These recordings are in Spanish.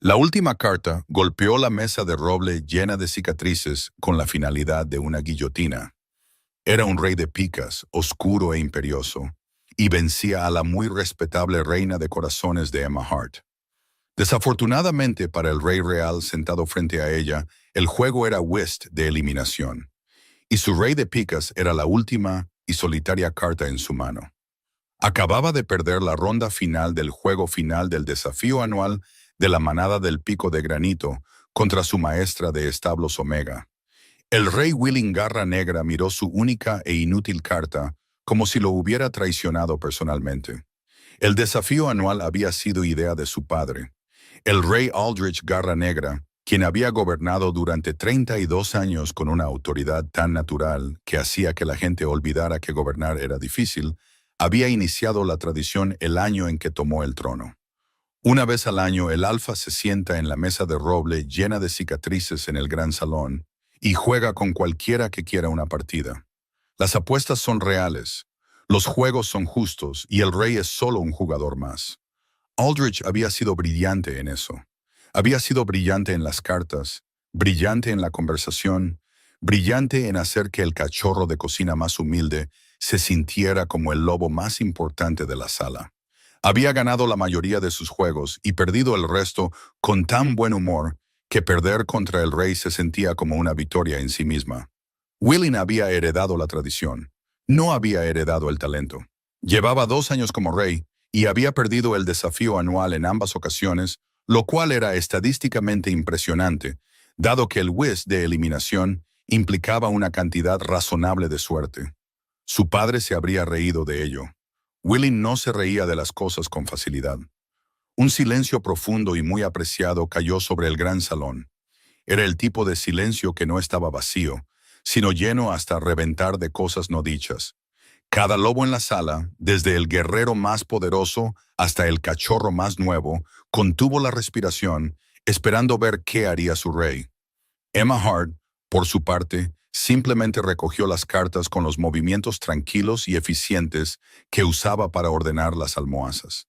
La última carta golpeó la mesa de roble llena de cicatrices con la finalidad de una guillotina. Era un rey de picas, oscuro e imperioso, y vencía a la muy respetable reina de corazones de Emma Hart. Desafortunadamente para el rey real sentado frente a ella, el juego era whist de eliminación, y su rey de picas era la última y solitaria carta en su mano. Acababa de perder la ronda final del juego final del desafío anual de la manada del Pico de Granito contra su maestra de establos Omega. El rey Willing Garra Negra miró su única e inútil carta como si lo hubiera traicionado personalmente. El desafío anual había sido idea de su padre, el rey Aldrich Garra Negra, quien había gobernado durante 32 años con una autoridad tan natural que hacía que la gente olvidara que gobernar era difícil. Había iniciado la tradición el año en que tomó el trono. Una vez al año, el alfa se sienta en la mesa de roble llena de cicatrices en el gran salón y juega con cualquiera que quiera una partida. Las apuestas son reales, los juegos son justos y el rey es solo un jugador más. Aldrich había sido brillante en eso. Había sido brillante en las cartas, brillante en la conversación, brillante en hacer que el cachorro de cocina más humilde se sintiera como el lobo más importante de la sala. Había ganado la mayoría de sus juegos y perdido el resto con tan buen humor que perder contra el rey se sentía como una victoria en sí misma. Willing había heredado la tradición, no había heredado el talento. Llevaba 2 años como rey y había perdido el desafío anual en ambas ocasiones, lo cual era estadísticamente impresionante, dado que el whist de eliminación implicaba una cantidad razonable de suerte. Su padre se habría reído de ello. Willing no se reía de las cosas con facilidad. Un silencio profundo y muy apreciado cayó sobre el gran salón. Era el tipo de silencio que no estaba vacío, sino lleno hasta reventar de cosas no dichas. Cada lobo en la sala, desde el guerrero más poderoso hasta el cachorro más nuevo, contuvo la respiración, esperando ver qué haría su rey. Emma Hart, por su parte, simplemente recogió las cartas con los movimientos tranquilos y eficientes que usaba para ordenar las almohazas.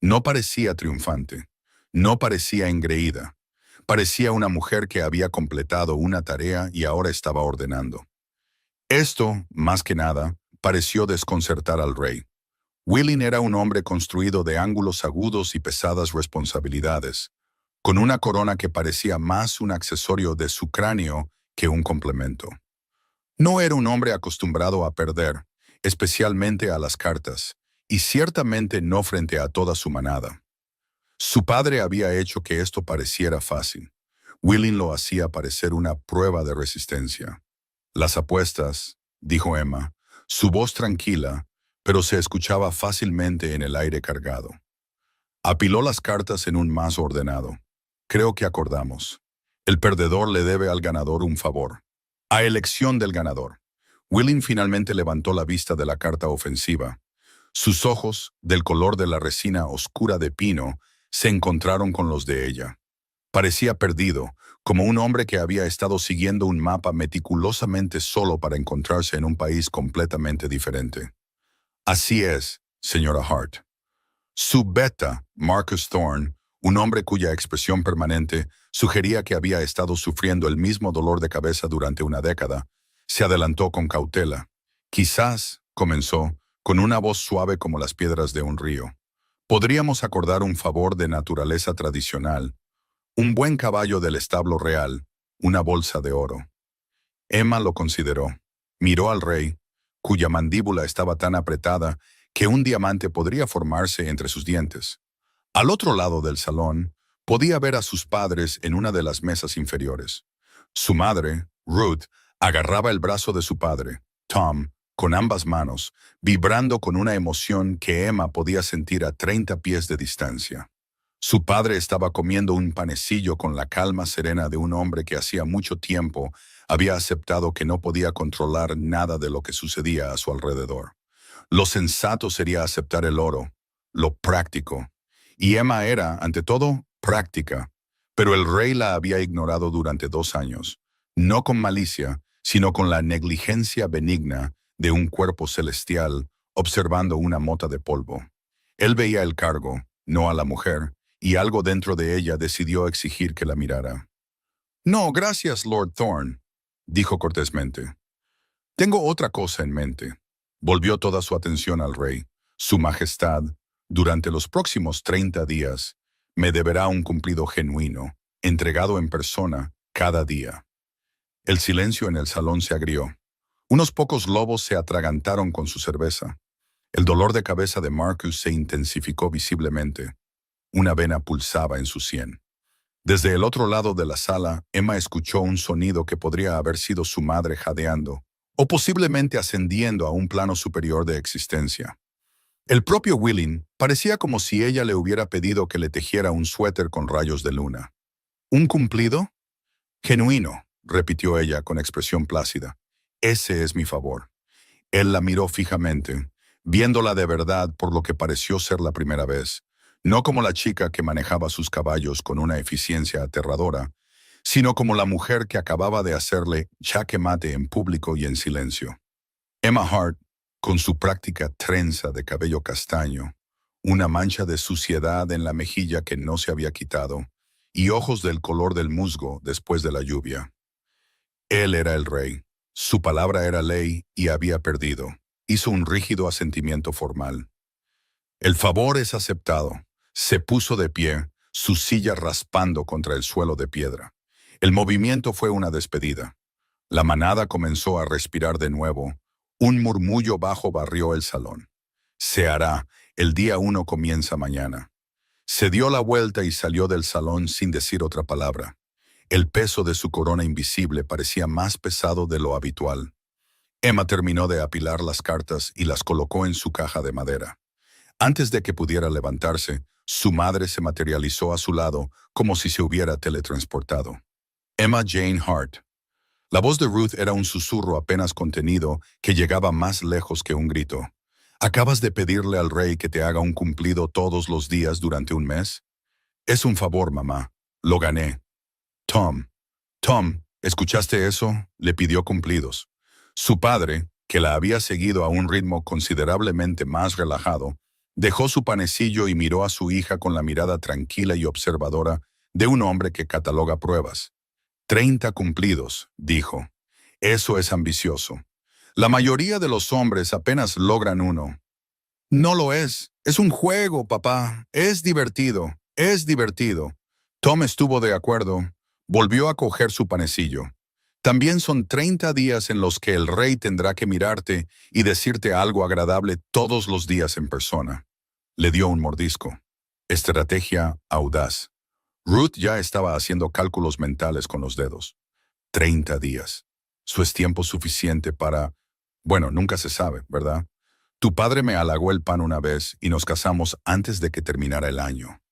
No parecía triunfante, no parecía engreída, parecía una mujer que había completado una tarea y ahora estaba ordenando. Esto, más que nada, pareció desconcertar al rey. Willing era un hombre construido de ángulos agudos y pesadas responsabilidades, con una corona que parecía más un accesorio de su cráneo que un complemento. No era un hombre acostumbrado a perder, especialmente a las cartas, y ciertamente no frente a toda su manada. Su padre había hecho que esto pareciera fácil. Willing lo hacía parecer una prueba de resistencia. Las apuestas, dijo Emma, su voz tranquila, pero se escuchaba fácilmente en el aire cargado. Apiló las cartas en un mazo ordenado. Creo que acordamos. El perdedor le debe al ganador un favor. A elección del ganador. Willing finalmente levantó la vista de la carta ofensiva. Sus ojos, del color de la resina oscura de pino, se encontraron con los de ella. Parecía perdido, como un hombre que había estado siguiendo un mapa meticulosamente solo para encontrarse en un país completamente diferente. Así es, señora Hart. Su beta, Marcus Thorne, un hombre cuya expresión permanente sugería que había estado sufriendo el mismo dolor de cabeza durante una década, se adelantó con cautela. Quizás, comenzó, con una voz suave como las piedras de un río. Podríamos acordar un favor de naturaleza tradicional, un buen caballo del establo real, una bolsa de oro. Emma lo consideró. Miró al rey, cuya mandíbula estaba tan apretada que un diamante podría formarse entre sus dientes. Al otro lado del salón, podía ver a sus padres en una de las mesas inferiores. Su madre, Ruth, agarraba el brazo de su padre, Tom, con ambas manos, vibrando con una emoción que Emma podía sentir a 30 pies de distancia. Su padre estaba comiendo un panecillo con la calma serena de un hombre que hacía mucho tiempo había aceptado que no podía controlar nada de lo que sucedía a su alrededor. Lo sensato sería aceptar el oro, lo práctico. Y Emma era, ante todo, práctica. Pero el rey la había ignorado durante 2 años, no con malicia, sino con la negligencia benigna de un cuerpo celestial observando una mota de polvo. Él veía el cargo, no a la mujer, y algo dentro de ella decidió exigir que la mirara. «No, gracias, Lord Thorne», dijo cortésmente. «Tengo otra cosa en mente». Volvió toda su atención al rey. «Su Majestad, durante los próximos 30 días, me deberá un cumplido genuino, entregado en persona, cada día». El silencio en el salón se agrió. Unos pocos lobos se atragantaron con su cerveza. El dolor de cabeza de Marcus se intensificó visiblemente. Una vena pulsaba en su sien. Desde el otro lado de la sala, Emma escuchó un sonido que podría haber sido su madre jadeando, o posiblemente ascendiendo a un plano superior de existencia. El propio Willing parecía como si ella le hubiera pedido que le tejiera un suéter con rayos de luna. ¿Un cumplido? Genuino, repitió ella con expresión plácida. Ese es mi favor. Él la miró fijamente, viéndola de verdad por lo que pareció ser la primera vez, no como la chica que manejaba sus caballos con una eficiencia aterradora, sino como la mujer que acababa de hacerle jaque mate en público y en silencio. Emma Hart, con su práctica trenza de cabello castaño, una mancha de suciedad en la mejilla que no se había quitado, y ojos del color del musgo después de la lluvia. Él era el rey. Su palabra era ley y había perdido. Hizo un rígido asentimiento formal. El favor es aceptado. Se puso de pie, su silla raspando contra el suelo de piedra. El movimiento fue una despedida. La manada comenzó a respirar de nuevo. Un murmullo bajo barrió el salón. Se hará. El día 1 comienza mañana. Se dio la vuelta y salió del salón sin decir otra palabra. El peso de su corona invisible parecía más pesado de lo habitual. Emma terminó de apilar las cartas y las colocó en su caja de madera. Antes de que pudiera levantarse, su madre se materializó a su lado como si se hubiera teletransportado. Emma Jane Hart. La voz de Ruth era un susurro apenas contenido que llegaba más lejos que un grito. ¿Acabas de pedirle al rey que te haga un cumplido todos los días durante un mes? Es un favor, mamá. Lo gané. Tom, ¿escuchaste eso? Le pidió cumplidos. Su padre, que la había seguido a un ritmo considerablemente más relajado, dejó su panecillo y miró a su hija con la mirada tranquila y observadora de un hombre que cataloga pruebas. 30 cumplidos, dijo. Eso es ambicioso. La mayoría de los hombres apenas logran uno. No lo es. Es un juego, papá. Es divertido. Es divertido. Tom estuvo de acuerdo. Volvió a coger su panecillo. También son 30 días en los que el rey tendrá que mirarte y decirte algo agradable todos los días en persona. Le dio un mordisco. Estrategia audaz. Ruth ya estaba haciendo cálculos mentales con los dedos. 30 días. Eso es tiempo suficiente para... Bueno, nunca se sabe, ¿verdad? Tu padre me halagó el pan una vez y nos casamos antes de que terminara el año.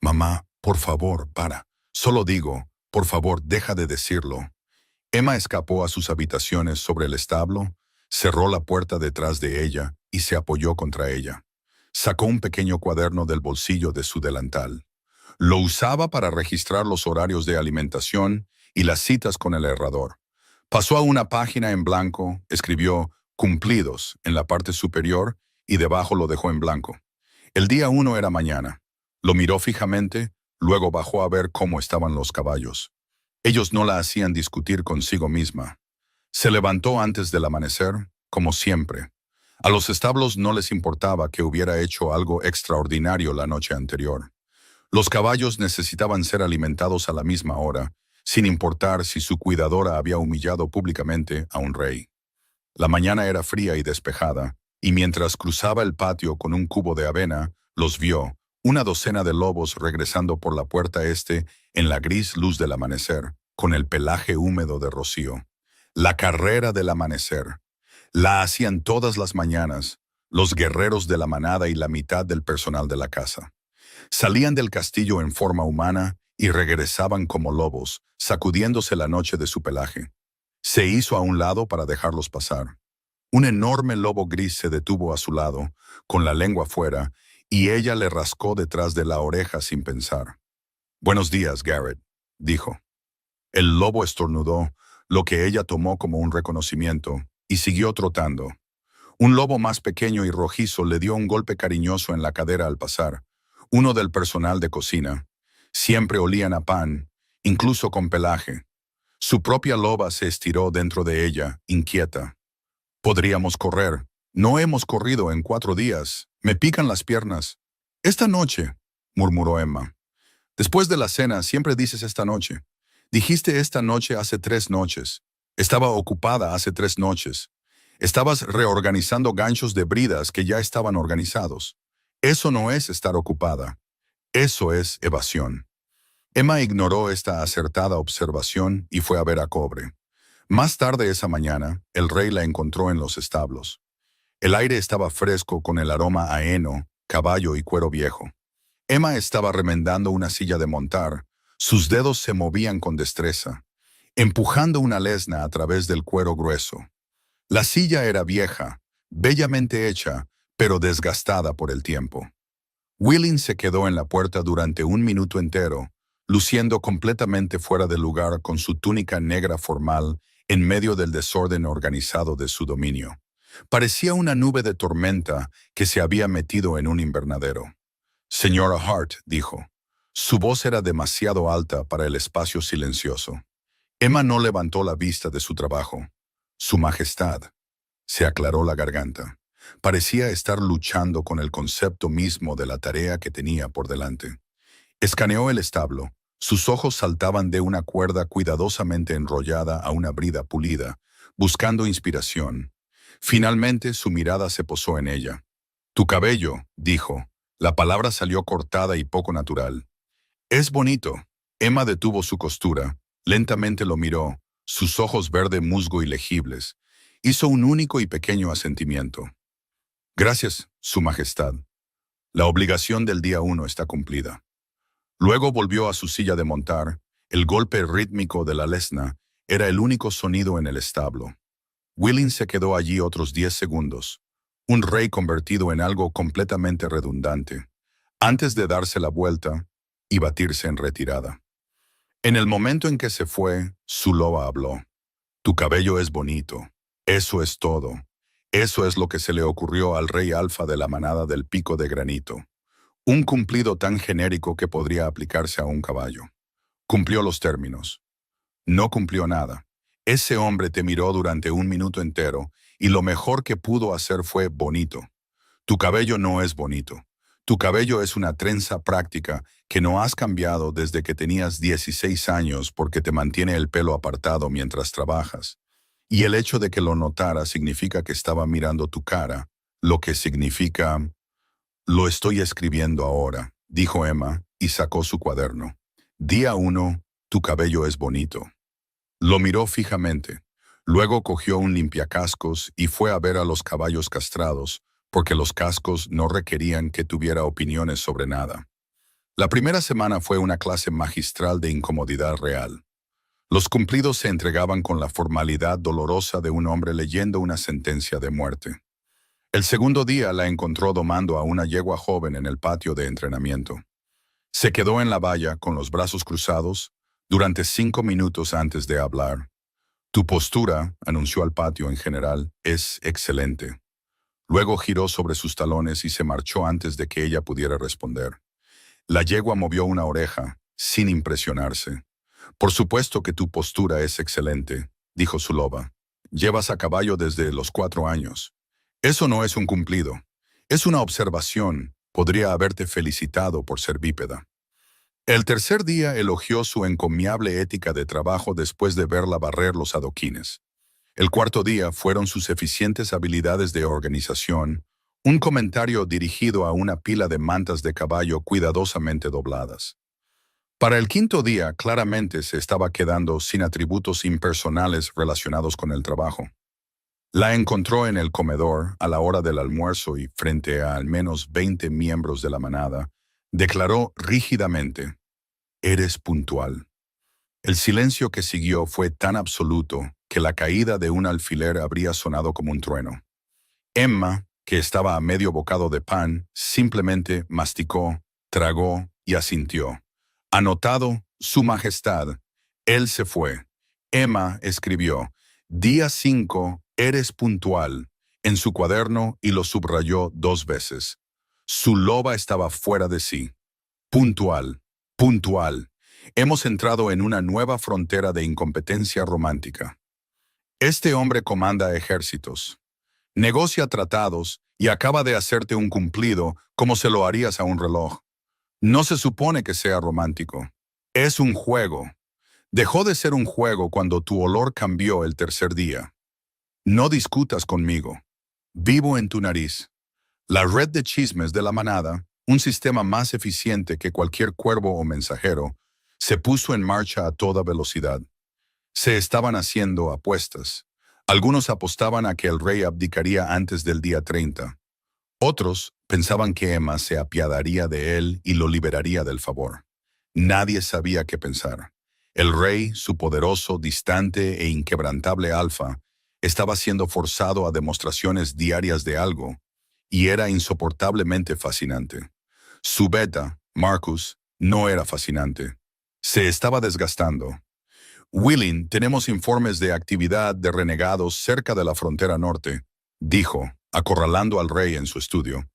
Mamá, por favor, para. Solo digo, por favor, deja de decirlo. Emma escapó a sus habitaciones sobre el establo, cerró la puerta detrás de ella y se apoyó contra ella. Sacó un pequeño cuaderno del bolsillo de su delantal. Lo usaba para registrar los horarios de alimentación y las citas con el herrador. Pasó a una página en blanco, escribió «cumplidos» en la parte superior y debajo lo dejó en blanco. El día 1 era mañana. Lo miró fijamente, luego bajó a ver cómo estaban los caballos. Ellos no la hacían discutir consigo misma. Se levantó antes del amanecer, como siempre. A los establos no les importaba que hubiera hecho algo extraordinario la noche anterior. Los caballos necesitaban ser alimentados a la misma hora, sin importar si su cuidadora había humillado públicamente a un rey. La mañana era fría y despejada, y mientras cruzaba el patio con un cubo de avena, los vio, una docena de lobos regresando por la puerta este en la gris luz del amanecer, con el pelaje húmedo de rocío. La carrera del amanecer. La hacían todas las mañanas, los guerreros de la manada y la mitad del personal de la casa. Salían del castillo en forma humana y regresaban como lobos, sacudiéndose la noche de su pelaje. Se hizo a un lado para dejarlos pasar. Un enorme lobo gris se detuvo a su lado, con la lengua fuera, y ella le rascó detrás de la oreja sin pensar. «Buenos días, Garrett», dijo. El lobo estornudó, lo que ella tomó como un reconocimiento, y siguió trotando. Un lobo más pequeño y rojizo le dio un golpe cariñoso en la cadera al pasar, uno del personal de cocina. Siempre olían a pan, incluso con pelaje. Su propia loba se estiró dentro de ella, inquieta. Podríamos correr. No hemos corrido en 4 días. Me pican las piernas. Esta noche, murmuró Emma. Después de la cena siempre dices esta noche. Dijiste esta noche hace 3 noches. Estaba ocupada hace 3 noches. Estabas reorganizando ganchos de bridas que ya estaban organizados. Eso no es estar ocupada. Eso es evasión. Emma ignoró esta acertada observación y fue a ver a Cobre. Más tarde esa mañana, el rey la encontró en los establos. El aire estaba fresco con el aroma a heno, caballo y cuero viejo. Emma estaba remendando una silla de montar. Sus dedos se movían con destreza, empujando una lesna a través del cuero grueso. La silla era vieja, bellamente hecha, pero desgastada por el tiempo. Willing se quedó en la puerta durante 1 minuto entero, luciendo completamente fuera de lugar con su túnica negra formal en medio del desorden organizado de su dominio. Parecía una nube de tormenta que se había metido en un invernadero. Señora Hart, dijo. Su voz era demasiado alta para el espacio silencioso. Emma no levantó la vista de su trabajo. Su Majestad. Se aclaró la garganta. Parecía estar luchando con el concepto mismo de la tarea que tenía por delante. Escaneó el establo. Sus ojos saltaban de una cuerda cuidadosamente enrollada a una brida pulida, buscando inspiración. Finalmente su mirada se posó en ella. Tu cabello, dijo. La palabra salió cortada y poco natural. Es bonito. Emma detuvo su costura. Lentamente lo miró, sus ojos verde musgo y legibles. Hizo un único y pequeño asentimiento. Gracias, Su Majestad. La obligación del día 1 está cumplida. Luego volvió a su silla de montar. El golpe rítmico de la lesna era el único sonido en el establo. Willing se quedó allí otros 10 segundos. Un rey convertido en algo completamente redundante, antes de darse la vuelta y batirse en retirada. En el momento en que se fue, su loba habló. Tu cabello es bonito. Eso es todo. Eso es lo que se le ocurrió al rey alfa de la manada del Pico de Granito. Un cumplido tan genérico que podría aplicarse a un caballo. Cumplió los términos. No cumplió nada. Ese hombre te miró durante 1 minuto entero y lo mejor que pudo hacer fue bonito. Tu cabello no es bonito. Tu cabello es una trenza práctica que no has cambiado desde que tenías 16 años porque te mantiene el pelo apartado mientras trabajas. Y el hecho de que lo notara significa que estaba mirando tu cara, lo que significa... Lo estoy escribiendo ahora, dijo Emma y sacó su cuaderno. Día 1, tu cabello es bonito. Lo miró fijamente. Luego cogió un limpiacascos y fue a ver a los caballos castrados, porque los cascos no requerían que tuviera opiniones sobre nada. La primera semana fue una clase magistral de incomodidad real. Los cumplidos se entregaban con la formalidad dolorosa de un hombre leyendo una sentencia de muerte. El segundo día la encontró domando a una yegua joven en el patio de entrenamiento. Se quedó en la valla con los brazos cruzados durante 5 minutos antes de hablar. Tu postura, anunció al patio en general, es excelente. Luego giró sobre sus talones y se marchó antes de que ella pudiera responder. La yegua movió una oreja, sin impresionarse. Por supuesto que tu postura es excelente, dijo su loba. Llevas a caballo desde los 4 años. Eso no es un cumplido. Es una observación. Podría haberte felicitado por ser bípeda. El tercer día elogió su encomiable ética de trabajo después de verla barrer los adoquines. El cuarto día fueron sus eficientes habilidades de organización, un comentario dirigido a una pila de mantas de caballo cuidadosamente dobladas. Para el quinto día, claramente se estaba quedando sin atributos impersonales relacionados con el trabajo. La encontró en el comedor a la hora del almuerzo y frente a al menos 20 miembros de la manada, declaró rígidamente, «Eres puntual». El silencio que siguió fue tan absoluto que la caída de un alfiler habría sonado como un trueno. Emma, que estaba a medio bocado de pan, simplemente masticó, tragó y asintió. Anotado, Su Majestad. Él se fue. Emma escribió, «Día 5, eres puntual», en su cuaderno y lo subrayó 2 veces. Su loba estaba fuera de sí. Puntual, puntual. Hemos entrado en una nueva frontera de incompetencia romántica. Este hombre comanda ejércitos, negocia tratados y acaba de hacerte un cumplido como se lo harías a un reloj. No se supone que sea romántico. Es un juego. Dejó de ser un juego cuando tu olor cambió el tercer día. No discutas conmigo. Vivo en tu nariz. La red de chismes de la manada, un sistema más eficiente que cualquier cuervo o mensajero, se puso en marcha a toda velocidad. Se estaban haciendo apuestas. Algunos apostaban a que el rey abdicaría antes del día 30. Otros pensaban que Emma se apiadaría de él y lo liberaría del favor. Nadie sabía qué pensar. El rey, su poderoso, distante e inquebrantable alfa, estaba siendo forzado a demostraciones diarias de algo, y era insoportablemente fascinante. Su beta, Marcus, no era fascinante. Se estaba desgastando. Willing, tenemos informes de actividad de renegados cerca de la frontera norte, dijo, acorralando al rey en su estudio.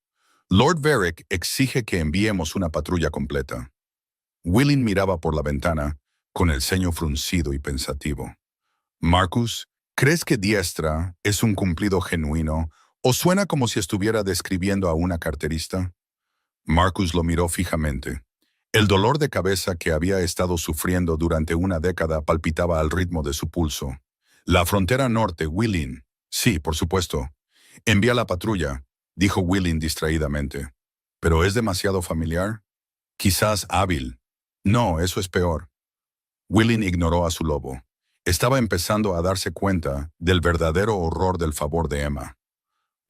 Lord Varric exige que enviemos una patrulla completa. Willing miraba por la ventana, con el ceño fruncido y pensativo. Marcus, ¿crees que Diestra es un cumplido genuino o suena como si estuviera describiendo a una carterista? Marcus lo miró fijamente. El dolor de cabeza que había estado sufriendo durante una década palpitaba al ritmo de su pulso. La frontera norte, Willing. Sí, por supuesto. Envía la patrulla, dijo Willing distraídamente. ¿Pero es demasiado familiar? Quizás hábil. No, eso es peor. Willing ignoró a su lobo. Estaba empezando a darse cuenta del verdadero horror del favor de Emma.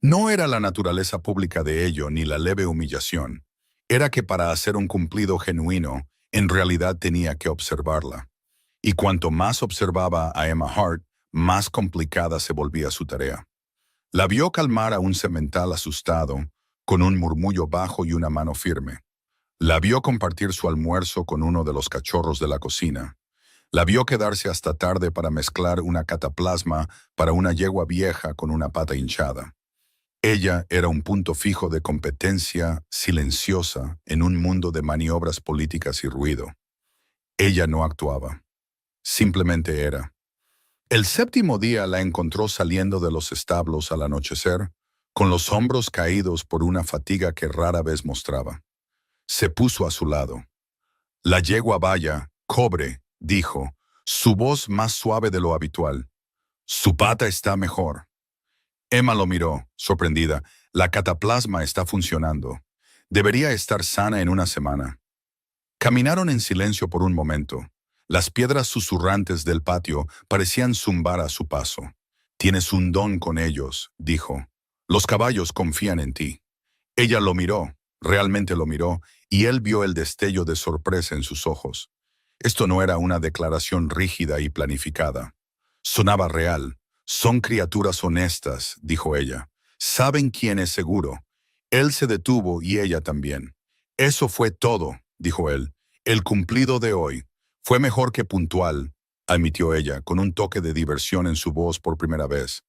No era la naturaleza pública de ello ni la leve humillación. Era que para hacer un cumplido genuino, en realidad tenía que observarla. Y cuanto más observaba a Emma Hart, más complicada se volvía su tarea. La vio calmar a un semental asustado, con un murmullo bajo y una mano firme. La vio compartir su almuerzo con uno de los cachorros de la cocina. La vio quedarse hasta tarde para mezclar una cataplasma para una yegua vieja con una pata hinchada. Ella era un punto fijo de competencia silenciosa en un mundo de maniobras políticas y ruido. Ella no actuaba. Simplemente era. El séptimo día la encontró saliendo de los establos al anochecer, con los hombros caídos por una fatiga que rara vez mostraba. Se puso a su lado. La yegua vaya, cobre, dijo, su voz más suave de lo habitual. Su pata está mejor. Emma lo miró, sorprendida. La cataplasma está funcionando. Debería estar sana en una semana. Caminaron en silencio por un momento. Las piedras susurrantes del patio parecían zumbar a su paso. Tienes un don con ellos, dijo. Los caballos confían en ti. Ella lo miró, realmente lo miró, y él vio el destello de sorpresa en sus ojos. Esto no era una declaración rígida y planificada. Sonaba real. Son criaturas honestas, dijo ella. Saben quién es seguro. Él se detuvo y ella también. Eso fue todo, dijo él. El cumplido de hoy. Fue mejor que puntual, admitió ella, con un toque de diversión en su voz por primera vez.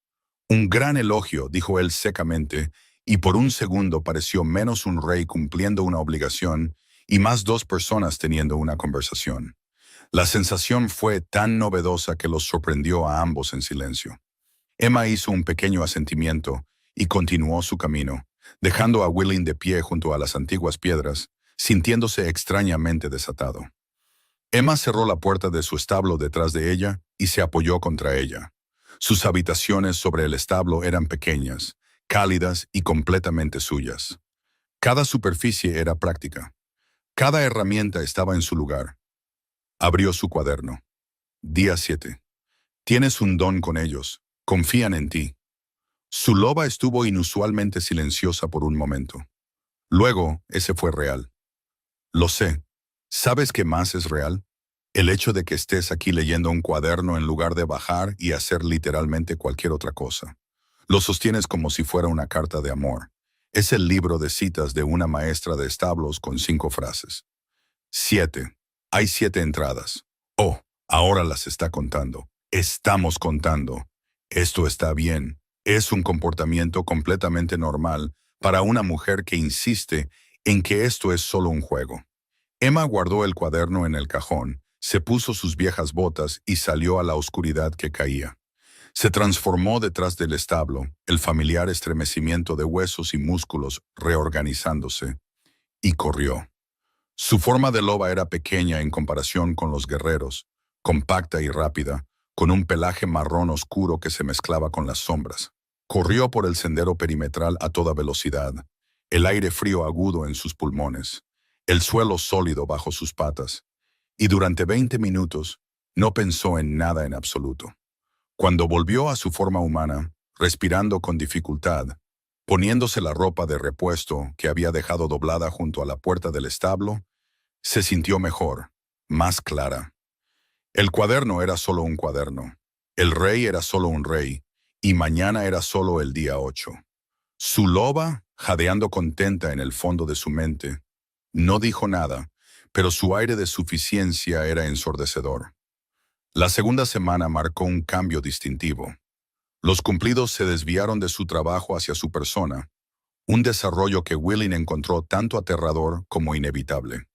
Un gran elogio, dijo él secamente, y por un segundo pareció menos un rey cumpliendo una obligación y más dos personas teniendo una conversación. La sensación fue tan novedosa que los sorprendió a ambos en silencio. Emma hizo un pequeño asentimiento y continuó su camino, dejando a Willing de pie junto a las antiguas piedras, sintiéndose extrañamente desatado. Emma cerró la puerta de su establo detrás de ella y se apoyó contra ella. Sus habitaciones sobre el establo eran pequeñas, cálidas y completamente suyas. Cada superficie era práctica. Cada herramienta estaba en su lugar. Abrió su cuaderno. Día 7. Tienes un don con ellos. Confían en ti. Su loba estuvo inusualmente silenciosa por un momento. Luego, ese fue real. Lo sé. ¿Sabes qué más es real? El hecho de que estés aquí leyendo un cuaderno en lugar de bajar y hacer literalmente cualquier otra cosa. Lo sostienes como si fuera una carta de amor. Es el libro de citas de una maestra de establos con 5 frases. 7. Hay 7 entradas. Oh, ahora las está contando. Estamos contando. Esto está bien. Es un comportamiento completamente normal para una mujer que insiste en que esto es solo un juego. Emma guardó el cuaderno en el cajón, se puso sus viejas botas y salió a la oscuridad que caía. Se transformó detrás del establo, el familiar estremecimiento de huesos y músculos reorganizándose, y corrió. Su forma de loba era pequeña en comparación con los guerreros, compacta y rápida, con un pelaje marrón oscuro que se mezclaba con las sombras. Corrió por el sendero perimetral a toda velocidad, el aire frío agudo en sus pulmones, el suelo sólido bajo sus patas, y durante 20 minutos no pensó en nada en absoluto. Cuando volvió a su forma humana, respirando con dificultad, poniéndose la ropa de repuesto que había dejado doblada junto a la puerta del establo, se sintió mejor, más clara. El cuaderno era solo un cuaderno, el rey era solo un rey, y mañana era solo el día 8. Su loba, jadeando contenta en el fondo de su mente, no dijo nada, pero su aire de suficiencia era ensordecedor. La segunda semana marcó un cambio distintivo. Los cumplidos se desviaron de su trabajo hacia su persona, un desarrollo que Willing encontró tanto aterrador como inevitable.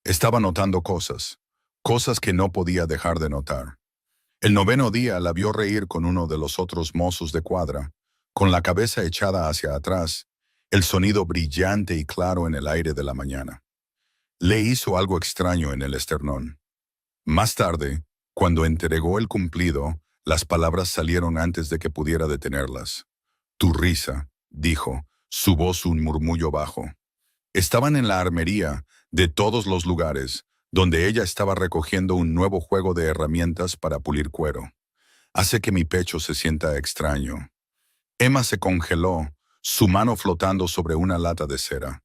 Estaba notando cosas, cosas que no podía dejar de notar. El noveno día la vio reír con uno de los otros mozos de cuadra, con la cabeza echada hacia atrás, el sonido brillante y claro en el aire de la mañana. Le hizo algo extraño en el esternón. Más tarde, cuando entregó el cumplido, las palabras salieron antes de que pudiera detenerlas. Tu risa, dijo, su voz un murmullo bajo. Estaban en la armería, de todos los lugares, donde ella estaba recogiendo un nuevo juego de herramientas para pulir cuero. Hace que mi pecho se sienta extraño. Emma se congeló, su mano flotando sobre una lata de cera.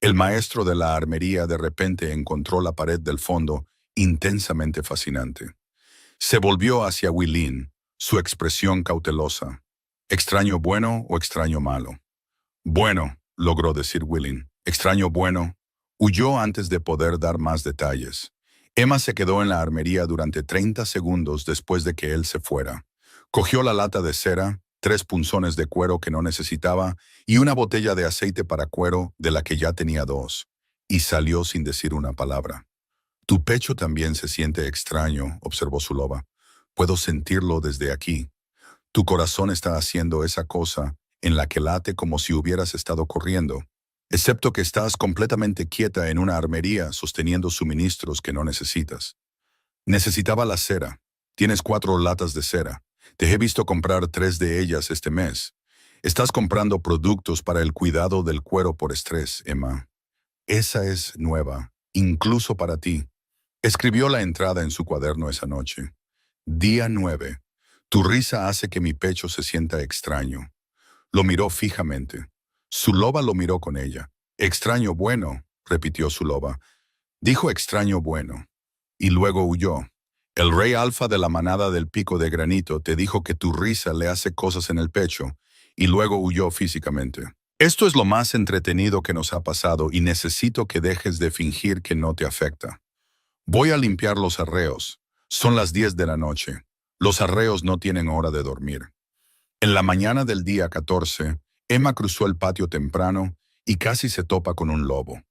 El maestro de la armería de repente encontró la pared del fondo intensamente fascinante. Se volvió hacia Willing, su expresión cautelosa. ¿Extraño bueno o extraño malo? Bueno, logró decir Willing. Extraño bueno. Huyó antes de poder dar más detalles. Emma se quedó en la armería durante 30 segundos después de que él se fuera. Cogió la lata de cera, 3 punzones de cuero que no necesitaba y una botella de aceite para cuero de la que ya tenía 2, y salió sin decir una palabra. Tu pecho también se siente extraño, observó su loba. Puedo sentirlo desde aquí. Tu corazón está haciendo esa cosa en la que late como si hubieras estado corriendo, excepto que estás completamente quieta en una armería sosteniendo suministros que no necesitas. Necesitaba la cera. Tienes 4 latas de cera. Te he visto comprar 3 de ellas este mes. Estás comprando productos para el cuidado del cuero por estrés, Emma. Esa es nueva, incluso para ti. Escribió la entrada en su cuaderno esa noche. Día 9. Tu risa hace que mi pecho se sienta extraño. Lo miró fijamente. Su loba lo miró con ella. Extraño bueno, repitió su loba. Dijo extraño bueno. Y luego huyó. El rey alfa de la manada del pico de granito te dijo que tu risa le hace cosas en el pecho, y luego huyó físicamente. Esto es lo más entretenido que nos ha pasado y necesito que dejes de fingir que no te afecta. Voy a limpiar los arreos. Son las 10 de la noche. Los arreos no tienen hora de dormir. En la mañana del día 14, Emma cruzó el patio temprano y casi se topa con un lobo.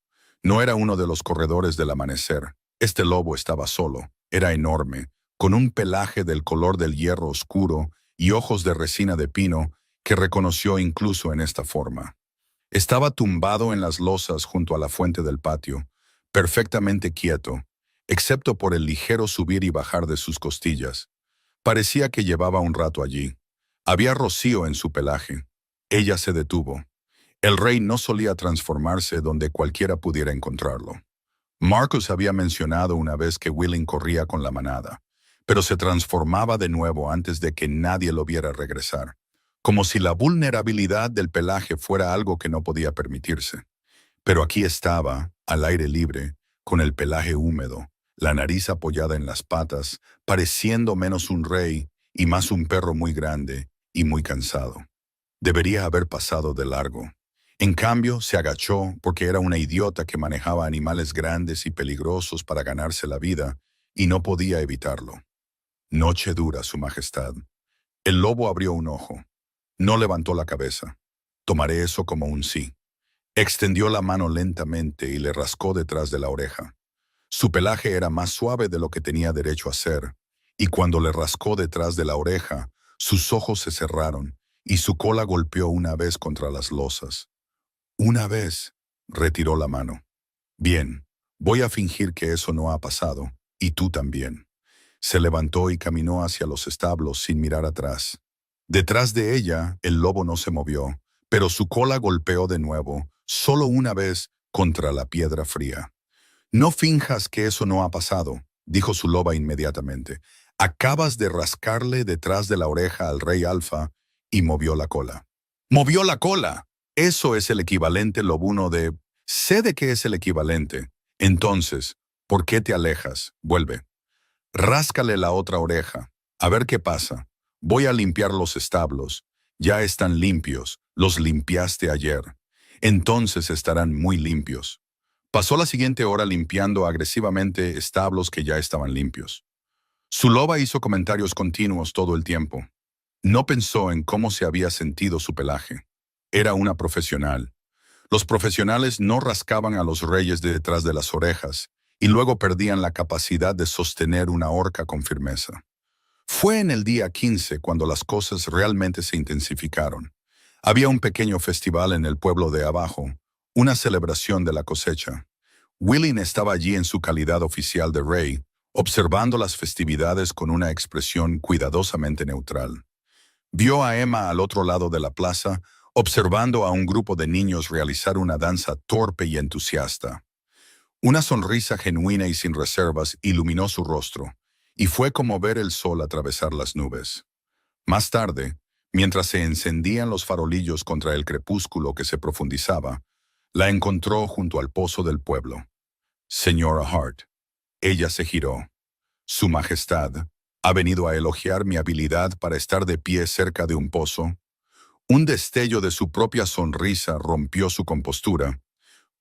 No era uno de los corredores del amanecer. Este lobo estaba solo. Era enorme, con un pelaje del color del hierro oscuro y ojos de resina de pino que reconoció incluso en esta forma. Estaba tumbado en las losas junto a la fuente del patio, perfectamente quieto, excepto por el ligero subir y bajar de sus costillas. Parecía que llevaba un rato allí. Había rocío en su pelaje. Ella se detuvo. El rey no solía transformarse donde cualquiera pudiera encontrarlo. Marcus había mencionado una vez que Willing corría con la manada, pero se transformaba de nuevo antes de que nadie lo viera regresar, como si la vulnerabilidad del pelaje fuera algo que no podía permitirse. Pero aquí estaba, al aire libre, con el pelaje húmedo, la nariz apoyada en las patas, pareciendo menos un rey y más un perro muy grande y muy cansado. Debería haber pasado de largo. En cambio, se agachó porque era una idiota que manejaba animales grandes y peligrosos para ganarse la vida y no podía evitarlo. Noche dura, Su Majestad. El lobo abrió un ojo. No levantó la cabeza. Tomaré eso como un sí. Extendió la mano lentamente y le rascó detrás de la oreja. Su pelaje era más suave de lo que tenía derecho a ser, y cuando le rascó detrás de la oreja, sus ojos se cerraron y su cola golpeó una vez contra las losas. Una vez, retiró la mano. Bien, voy a fingir que eso no ha pasado, y tú también. Se levantó y caminó hacia los establos sin mirar atrás. Detrás de ella, el lobo no se movió, pero su cola golpeó de nuevo, solo una vez, contra la piedra fría. No finjas que eso no ha pasado, dijo su loba inmediatamente. Acabas de rascarle detrás de la oreja al rey Alfa y movió la cola. ¡Movió la cola! Eso es el equivalente lobuno de... Sé de qué es el equivalente. Entonces, ¿por qué te alejas? Vuelve. Ráscale la otra oreja. A ver qué pasa. Voy a limpiar los establos. Ya están limpios. Los limpiaste ayer. Entonces estarán muy limpios. Pasó la siguiente hora limpiando agresivamente establos que ya estaban limpios. Su loba hizo comentarios continuos todo el tiempo. No pensó en cómo se había sentido su pelaje. Era una profesional. Los profesionales no rascaban a los reyes de detrás de las orejas y luego perdían la capacidad de sostener una horca con firmeza. Fue en el día 15 cuando las cosas realmente se intensificaron. Había un pequeño festival en el pueblo de abajo, una celebración de la cosecha. Willin estaba allí en su calidad oficial de rey, observando las festividades con una expresión cuidadosamente neutral. Vio a Emma al otro lado de la plaza, observando a un grupo de niños realizar una danza torpe y entusiasta. Una sonrisa genuina y sin reservas iluminó su rostro, y fue como ver el sol atravesar las nubes. Más tarde, mientras se encendían los farolillos contra el crepúsculo que se profundizaba, la encontró junto al pozo del pueblo. Señora Hart. Ella se giró. Su Majestad, ¿ha venido a elogiar mi habilidad para estar de pie cerca de un pozo? Un destello de su propia sonrisa rompió su compostura.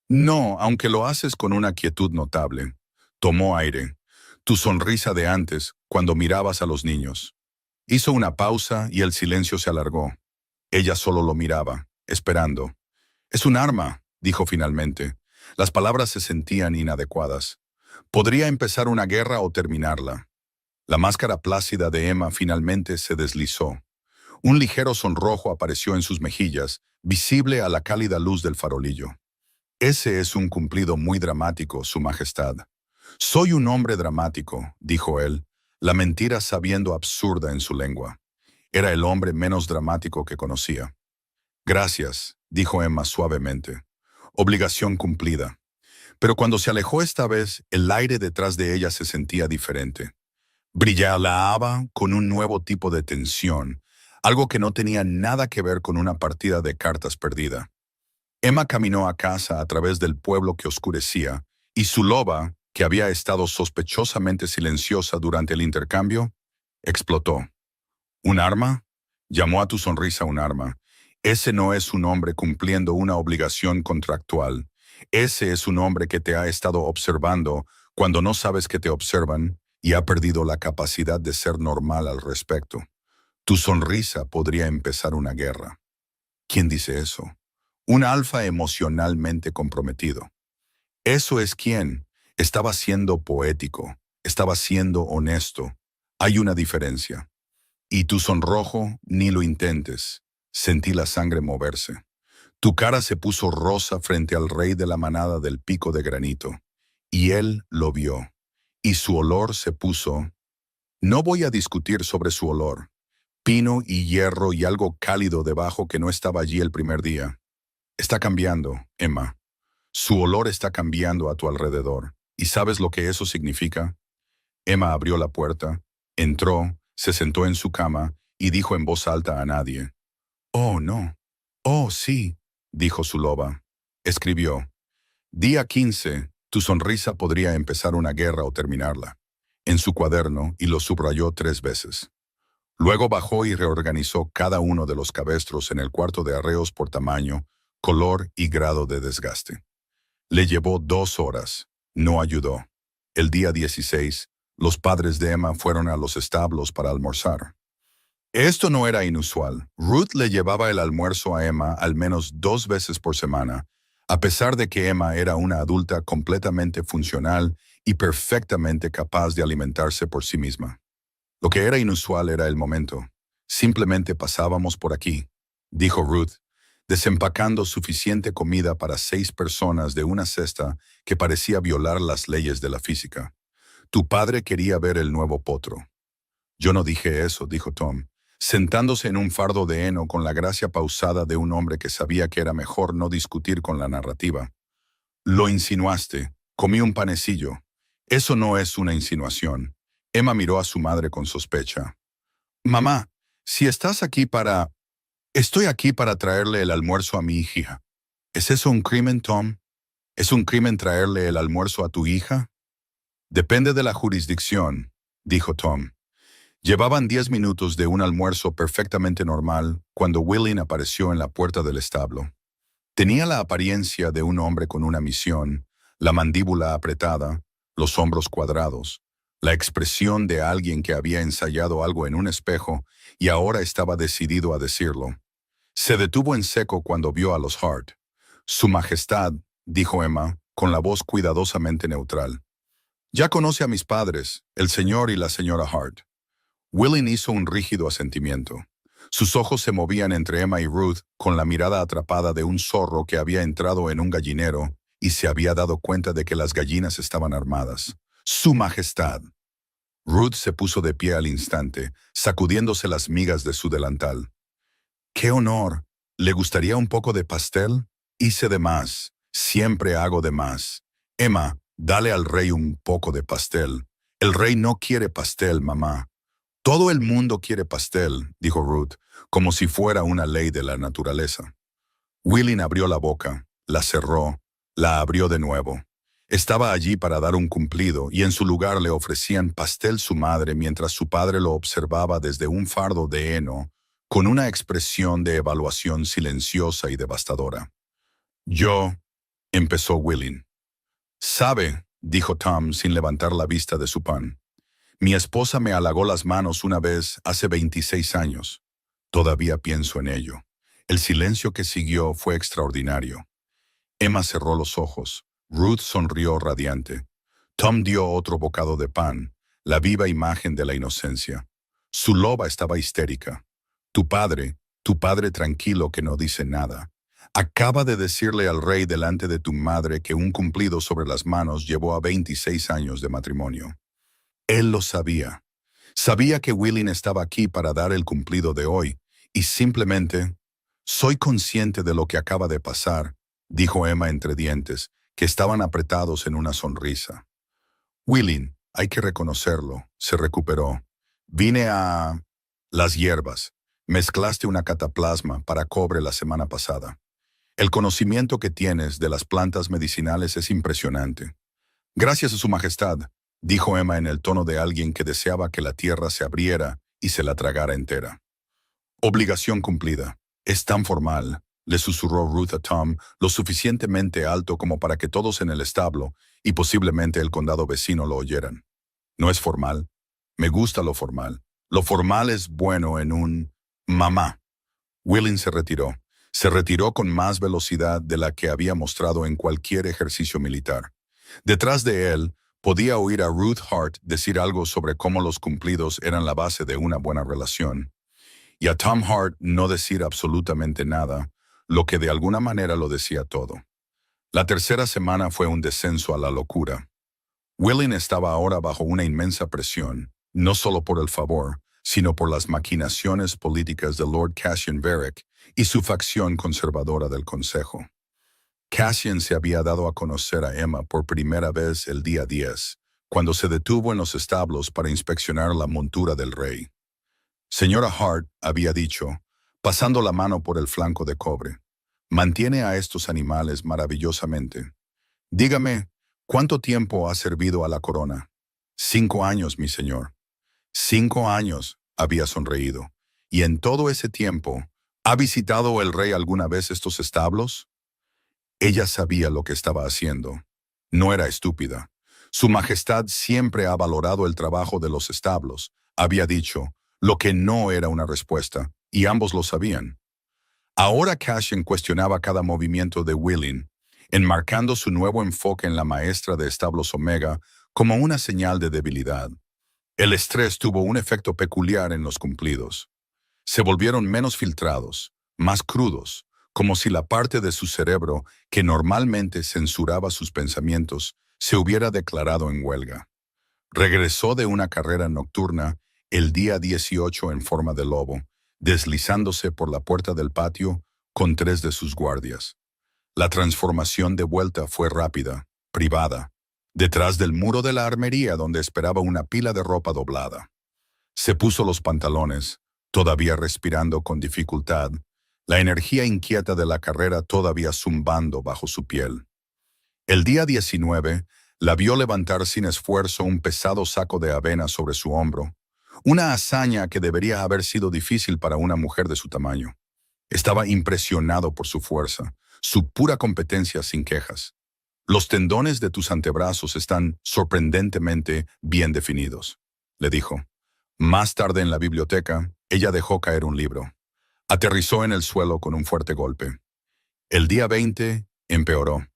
No, aunque lo haces con una quietud notable. Tomó aire. Tu sonrisa de antes, cuando mirabas a los niños. Hizo una pausa y el silencio se alargó. Ella solo lo miraba, esperando. Es un arma, dijo finalmente. Las palabras se sentían inadecuadas. Podría empezar una guerra o terminarla. La máscara plácida de Emma finalmente se deslizó. Un ligero sonrojo apareció en sus mejillas, visible a la cálida luz del farolillo. Ese es un cumplido muy dramático, Su Majestad. Soy un hombre dramático, dijo él, la mentira sabiendo absurda en su lengua. Era el hombre menos dramático que conocía. Gracias, dijo Emma suavemente. Obligación cumplida. Pero cuando se alejó esta vez, el aire detrás de ella se sentía diferente. Brillaba con un nuevo tipo de tensión, algo que no tenía nada que ver con una partida de cartas perdida. Emma caminó a casa a través del pueblo que oscurecía, y su loba, que había estado sospechosamente silenciosa durante el intercambio, explotó. ¿Un arma? Llamó a tu sonrisa un arma. Ese no es un hombre cumpliendo una obligación contractual. Ese es un hombre que te ha estado observando cuando no sabes que te observan y ha perdido la capacidad de ser normal al respecto. Tu sonrisa podría empezar una guerra. ¿Quién dice eso? Un alfa emocionalmente comprometido. Eso es quien estaba siendo poético, estaba siendo honesto. Hay una diferencia. Y tu sonrojo, ni lo intentes. Sentí la sangre moverse. Tu cara se puso rosa frente al rey de la manada del pico de granito. Y él lo vio. Y su olor se puso... No voy a discutir sobre su olor. Pino y hierro y algo cálido debajo que no estaba allí el primer día. Está cambiando, Emma. Su olor está cambiando a tu alrededor. ¿Y sabes lo que eso significa? Emma abrió la puerta, entró, se sentó en su cama y dijo en voz alta a nadie. «Oh, no. Oh, sí», dijo su loba. Escribió. «Día 15, tu sonrisa podría empezar una guerra o terminarla», en su cuaderno y lo subrayó 3 veces. Luego bajó y reorganizó cada uno de los cabestros en el cuarto de arreos por tamaño, color y grado de desgaste. Le llevó 2 horas. No ayudó. El día 16, los padres de Emma fueron a los establos para almorzar. Esto no era inusual. Ruth le llevaba el almuerzo a Emma al menos 2 veces por semana, a pesar de que Emma era una adulta completamente funcional y perfectamente capaz de alimentarse por sí misma. Lo que era inusual era el momento. Simplemente pasábamos por aquí, dijo Ruth, desempacando suficiente comida para 6 personas de una cesta que parecía violar las leyes de la física. Tu padre quería ver el nuevo potro. Yo no dije eso, dijo Tom, sentándose en un fardo de heno con la gracia pausada de un hombre que sabía que era mejor no discutir con la narrativa. Lo insinuaste. Comí un panecillo. Eso no es una insinuación. Emma miró a su madre con sospecha. Mamá, si estás aquí para... Estoy aquí para traerle el almuerzo a mi hija. ¿Es eso un crimen, Tom? ¿Es un crimen traerle el almuerzo a tu hija? Depende de la jurisdicción, dijo Tom. Llevaban 10 minutos de un almuerzo perfectamente normal cuando Willing apareció en la puerta del establo. Tenía la apariencia de un hombre con una misión, la mandíbula apretada, los hombros cuadrados, la expresión de alguien que había ensayado algo en un espejo y ahora estaba decidido a decirlo. Se detuvo en seco cuando vio a los Hart. Su Majestad, dijo Emma, con la voz cuidadosamente neutral. Ya conoce a mis padres, el señor y la señora Hart. Willing hizo un rígido asentimiento. Sus ojos se movían entre Emma y Ruth con la mirada atrapada de un zorro que había entrado en un gallinero y se había dado cuenta de que las gallinas estaban armadas. ¡Su Majestad! Ruth se puso de pie al instante, sacudiéndose las migas de su delantal. ¡Qué honor! ¿Le gustaría un poco de pastel? Hice de más. Siempre hago de más. Emma, dale al rey un poco de pastel. El rey no quiere pastel, mamá. Todo el mundo quiere pastel, dijo Ruth, como si fuera una ley de la naturaleza. Willing abrió la boca, la cerró, la abrió de nuevo. Estaba allí para dar un cumplido y en su lugar le ofrecían pastel su madre mientras su padre lo observaba desde un fardo de heno con una expresión de evaluación silenciosa y devastadora. Yo, empezó Willing. Sabe, dijo Tom sin levantar la vista de su pan. Mi esposa me halagó las manos una vez hace 26 años. Todavía pienso en ello. El silencio que siguió fue extraordinario. Emma cerró los ojos. Ruth sonrió radiante. Tom dio otro bocado de pan, la viva imagen de la inocencia. Su loba estaba histérica. Tu padre tranquilo que no dice nada, acaba de decirle al rey delante de tu madre que un cumplido sobre las manos llevó a 26 años de matrimonio. Él lo sabía. Sabía que Willing estaba aquí para dar el cumplido de hoy, y simplemente, soy consciente de lo que acaba de pasar, dijo Emma entre dientes, que estaban apretados en una sonrisa. Willing, hay que reconocerlo, se recuperó. Vine a... las hierbas. Mezclaste una cataplasma para cobre la semana pasada. El conocimiento que tienes de las plantas medicinales es impresionante. Gracias a su majestad, dijo Emma en el tono de alguien que deseaba que la tierra se abriera y se la tragara entera. Obligación cumplida. Es tan formal, le susurró Ruth a Tom, lo suficientemente alto como para que todos en el establo y posiblemente el condado vecino lo oyeran. ¿No es formal? Me gusta lo formal. Lo formal es bueno en un... Mamá. Willing se retiró. Se retiró con más velocidad de la que había mostrado en cualquier ejercicio militar. Detrás de él, podía oír a Ruth Hart decir algo sobre cómo los cumplidos eran la base de una buena relación. Y a Tom Hart no decir absolutamente nada, lo que de alguna manera lo decía todo. La tercera semana fue un descenso a la locura. Willing estaba ahora bajo una inmensa presión, no solo por el favor, sino por las maquinaciones políticas de Lord Cassian Varick y su facción conservadora del Consejo. Cassian se había dado a conocer a Emma por primera vez el día 10, cuando se detuvo en los establos para inspeccionar la montura del rey. Señora Hart, había dicho, pasando la mano por el flanco de cobre, mantiene a estos animales maravillosamente. Dígame, ¿cuánto tiempo ha servido a la corona? 5 años, mi señor. 5 años, había sonreído. ¿Y en todo ese tiempo, ha visitado el rey alguna vez estos establos? Ella sabía lo que estaba haciendo. No era estúpida. Su majestad siempre ha valorado el trabajo de los establos, había dicho, lo que no era una respuesta, y ambos lo sabían. Ahora Cassian cuestionaba cada movimiento de Willing, enmarcando su nuevo enfoque en la maestra de establos Omega como una señal de debilidad. El estrés tuvo un efecto peculiar en los cumplidos. Se volvieron menos filtrados, más crudos, como si la parte de su cerebro que normalmente censuraba sus pensamientos se hubiera declarado en huelga. Regresó de una carrera nocturna el día 18 en forma de lobo, deslizándose por la puerta del patio con 3 de sus guardias. La transformación de vuelta fue rápida, privada, detrás del muro de la armería donde esperaba una pila de ropa doblada. Se puso los pantalones, todavía respirando con dificultad, la energía inquieta de la carrera todavía zumbando bajo su piel. El día 19, la vio levantar sin esfuerzo un pesado saco de avena sobre su hombro, una hazaña que debería haber sido difícil para una mujer de su tamaño. Estaba impresionado por su fuerza, su pura competencia sin quejas. Los tendones de tus antebrazos están sorprendentemente bien definidos, le dijo. Más tarde en la biblioteca, ella dejó caer un libro. Aterrizó en el suelo con un fuerte golpe. El día 20 empeoró.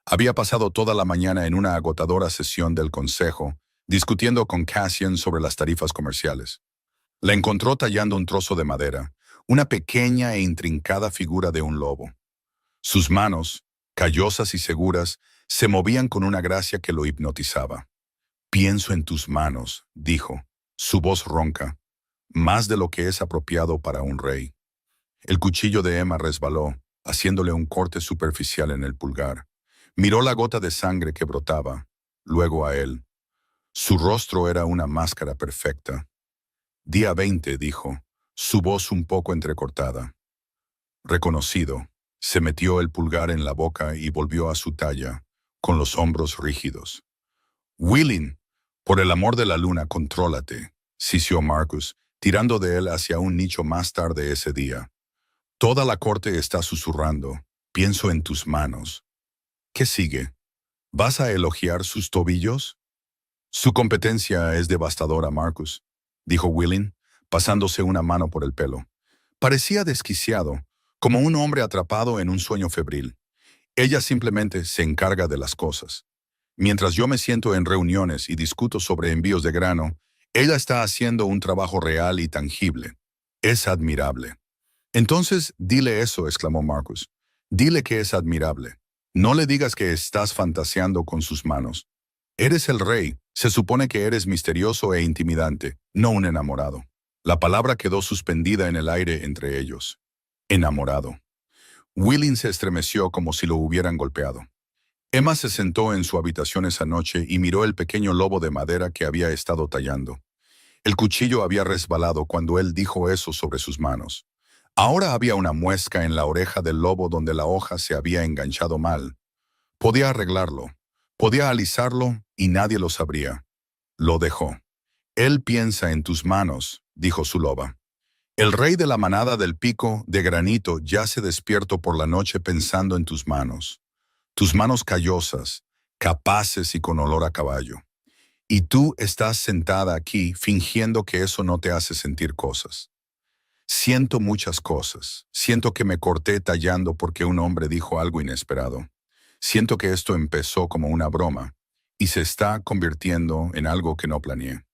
Había pasado toda la mañana en una agotadora sesión del consejo, discutiendo con Cassian sobre las tarifas comerciales. La encontró tallando un trozo de madera, una pequeña e intrincada figura de un lobo. Sus manos, callosas y seguras, se movían con una gracia que lo hipnotizaba. «Pienso en tus manos», dijo, su voz ronca, «más de lo que es apropiado para un rey». El cuchillo de Emma resbaló, haciéndole un corte superficial en el pulgar. Miró la gota de sangre que brotaba, luego a él. Su rostro era una máscara perfecta. «Día 20», dijo, su voz un poco entrecortada. Reconocido, se metió el pulgar en la boca y volvió a su talla, con los hombros rígidos. «Willin, por el amor de la luna, contrólate», sisió Marcus, tirando de él hacia un nicho más tarde ese día. «Toda la corte está susurrando. Pienso en tus manos». «¿Qué sigue? ¿Vas a elogiar sus tobillos?» «Su competencia es devastadora, Marcus», dijo Willin, pasándose una mano por el pelo. Parecía desquiciado, como un hombre atrapado en un sueño febril. «Ella simplemente se encarga de las cosas. Mientras yo me siento en reuniones y discuto sobre envíos de grano, ella está haciendo un trabajo real y tangible. Es admirable». «Entonces, dile eso», exclamó Marcus. «Dile que es admirable. No le digas que estás fantaseando con sus manos. Eres el rey, se supone que eres misterioso e intimidante, no un enamorado». La palabra quedó suspendida en el aire entre ellos. Enamorado. Willin se estremeció como si lo hubieran golpeado. Emma se sentó en su habitación esa noche y miró el pequeño lobo de madera que había estado tallando. El cuchillo había resbalado cuando él dijo eso sobre sus manos. Ahora había una muesca en la oreja del lobo donde la hoja se había enganchado mal. Podía arreglarlo, podía alisarlo y nadie lo sabría. Lo dejó. «Él piensa en tus manos», dijo su loba. «El rey de la manada del pico de granito yace despierto por la noche pensando en tus manos callosas, capaces y con olor a caballo. Y tú estás sentada aquí fingiendo que eso no te hace sentir cosas. Siento muchas cosas. Siento que me corté tallando porque un hombre dijo algo inesperado. Siento que esto empezó como una broma y se está convirtiendo en algo que no planeé.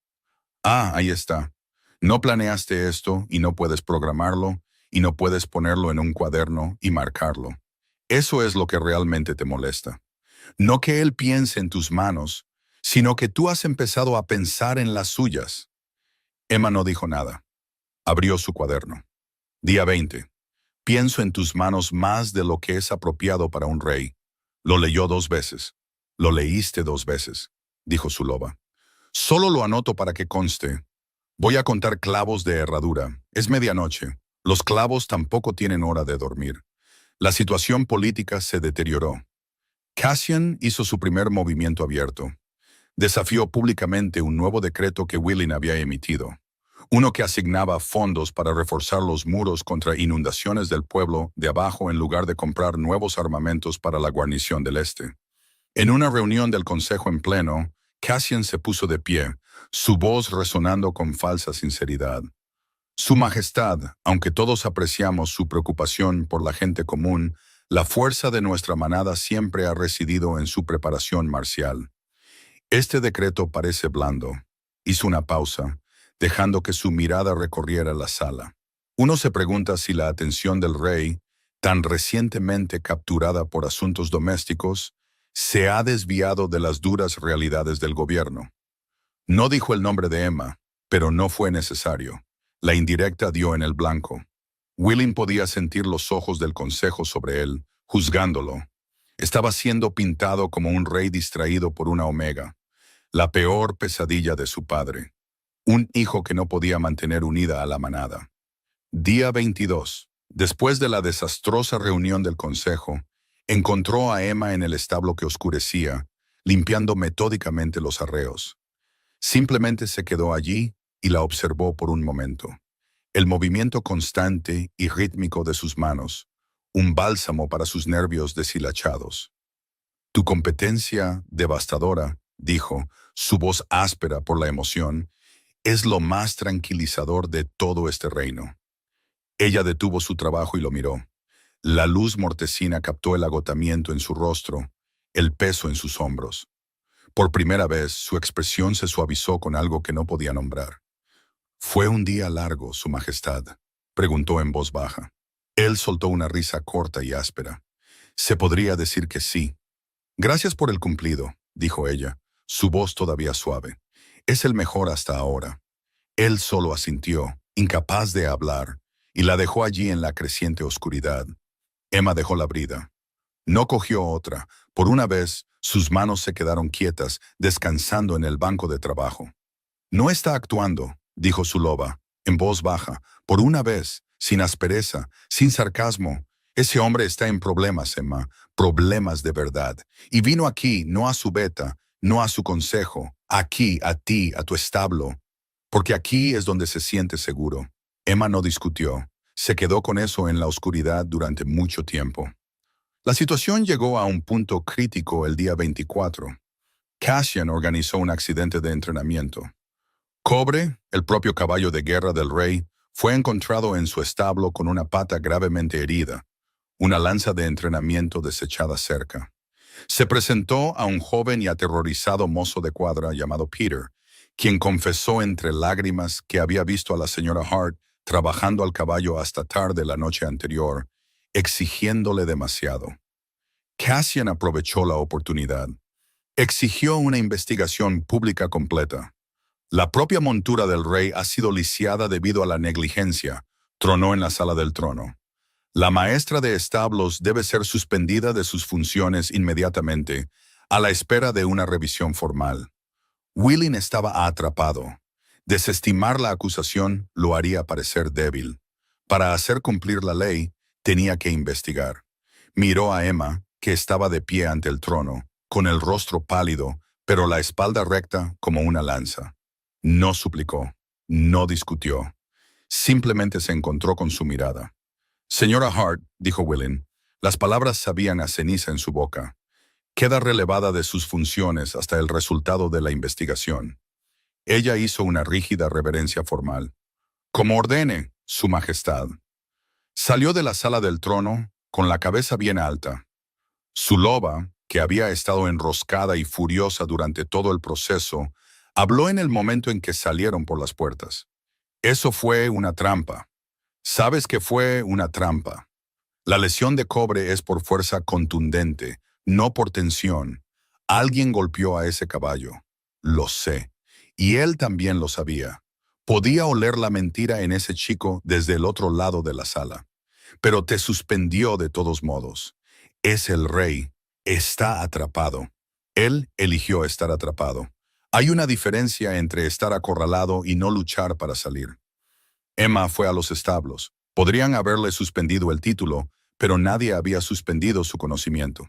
Ah, ahí está. No planeaste esto y no puedes programarlo y no puedes ponerlo en un cuaderno y marcarlo. Eso es lo que realmente te molesta. No que él piense en tus manos, sino que tú has empezado a pensar en las suyas». Emma no dijo nada. Abrió su cuaderno. Día 20. «Pienso en tus manos más de lo que es apropiado para un rey». Lo leyó 2 veces. «Lo leíste 2 veces», dijo su loba. «Solo lo anoto para que conste. Voy a contar clavos de herradura. Es medianoche. Los clavos tampoco tienen hora de dormir». La situación política se deterioró. Cassian hizo su primer movimiento abierto. Desafió públicamente un nuevo decreto que Willin había emitido. Uno que asignaba fondos para reforzar los muros contra inundaciones del pueblo de abajo en lugar de comprar nuevos armamentos para la guarnición del este. En una reunión del consejo en pleno, Cassian se puso de pie, su voz resonando con falsa sinceridad. «Su Majestad, aunque todos apreciamos su preocupación por la gente común, la fuerza de nuestra manada siempre ha residido en su preparación marcial. Este decreto parece blando. Hizo una pausa, dejando que su mirada recorriera la sala. Uno se pregunta si la atención del rey, tan recientemente capturada por asuntos domésticos, se ha desviado de las duras realidades del gobierno. No dijo el nombre de Emma, pero no fue necesario. La indirecta dio en el blanco. Willing podía sentir los ojos del consejo sobre él, juzgándolo. Estaba siendo pintado como un rey distraído por una omega, la peor pesadilla de su padre. Un hijo que no podía mantener unida a la manada. Día 22. Después de la desastrosa reunión del consejo, encontró a Emma en el establo que oscurecía, limpiando metódicamente los arreos. Simplemente se quedó allí y la observó por un momento. El movimiento constante y rítmico de sus manos, un bálsamo para sus nervios deshilachados. Tu competencia devastadora, dijo, su voz áspera por la emoción, es lo más tranquilizador de todo este reino. Ella detuvo su trabajo y lo miró. La luz mortecina captó el agotamiento en su rostro, el peso en sus hombros. Por primera vez, su expresión se suavizó con algo que no podía nombrar. ¿Fue un día largo, Su Majestad?, preguntó en voz baja. Él soltó una risa corta y áspera. Se podría decir que sí. Gracias por el cumplido, dijo ella, su voz todavía suave. Es el mejor hasta ahora. Él solo asintió, incapaz de hablar, y la dejó allí en la creciente oscuridad. Emma dejó la brida. No cogió otra. Por una vez, sus manos se quedaron quietas, descansando en el banco de trabajo. No está actuando, dijo su loba, en voz baja, por una vez, sin aspereza, sin sarcasmo. Ese hombre está en problemas, Emma, problemas de verdad. Y vino aquí, no a su beta, no a su consejo, aquí, a ti, a tu establo, porque aquí es donde se siente seguro. Emma no discutió. Se quedó con eso en la oscuridad durante mucho tiempo. La situación llegó a un punto crítico el día 24. Cassian organizó un accidente de entrenamiento. Cobre, el propio caballo de guerra del rey, fue encontrado en su establo con una pata gravemente herida, una lanza de entrenamiento desechada cerca. Se presentó a un joven y aterrorizado mozo de cuadra llamado Peter, quien confesó entre lágrimas que había visto a la señora Hart trabajando al caballo hasta tarde la noche anterior, exigiéndole demasiado. Cassian aprovechó la oportunidad. Exigió una investigación pública completa. La propia montura del rey ha sido lisiada debido a la negligencia, tronó en la sala del trono. La maestra de establos debe ser suspendida de sus funciones inmediatamente, a la espera de una revisión formal. Willing estaba atrapado. Desestimar la acusación lo haría parecer débil. Para hacer cumplir la ley, tenía que investigar. Miró a Emma, que estaba de pie ante el trono, con el rostro pálido, pero la espalda recta como una lanza. No suplicó, no discutió. Simplemente se encontró con su mirada. Señora Hart, dijo Willing, las palabras sabían a ceniza en su boca. Queda relevada de sus funciones hasta el resultado de la investigación. Ella hizo una rígida reverencia formal. Como ordene, Su Majestad. Salió de la sala del trono con la cabeza bien alta. Su loba, que había estado enroscada y furiosa durante todo el proceso, habló en el momento en que salieron por las puertas. Eso fue una trampa. Sabes que fue una trampa. La lesión de Cobre es por fuerza contundente, no por tensión. Alguien golpeó a ese caballo. Lo sé. Y él también lo sabía. Podía oler la mentira en ese chico desde el otro lado de la sala. Pero te suspendió de todos modos. Es el rey. Está atrapado. Él eligió estar atrapado. Hay una diferencia entre estar acorralado y no luchar para salir. Emma fue a los establos. Podrían haberle suspendido el título, pero nadie había suspendido su conocimiento.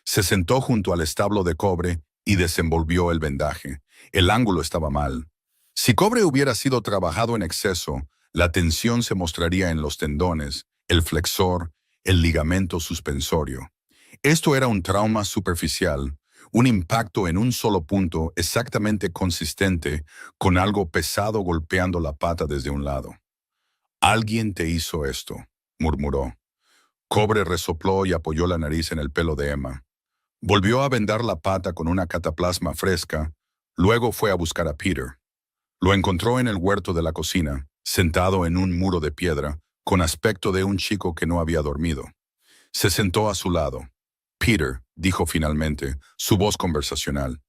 Se sentó junto al establo de Cobre y desenvolvió el vendaje. El ángulo estaba mal. Si Cobre hubiera sido trabajado en exceso, la tensión se mostraría en los tendones, el flexor, el ligamento suspensorio. Esto era un trauma superficial, un impacto en un solo punto exactamente consistente con algo pesado golpeando la pata desde un lado. Alguien te hizo esto, murmuró. Cobre resopló y apoyó la nariz en el pelo de Emma. Volvió a vendar la pata con una cataplasma fresca, Luego fue a buscar a Peter. Lo encontró en el huerto de la cocina, sentado en un muro de piedra, con aspecto de un chico que no había dormido. Se sentó a su lado. Peter, dijo finalmente, su voz conversacional.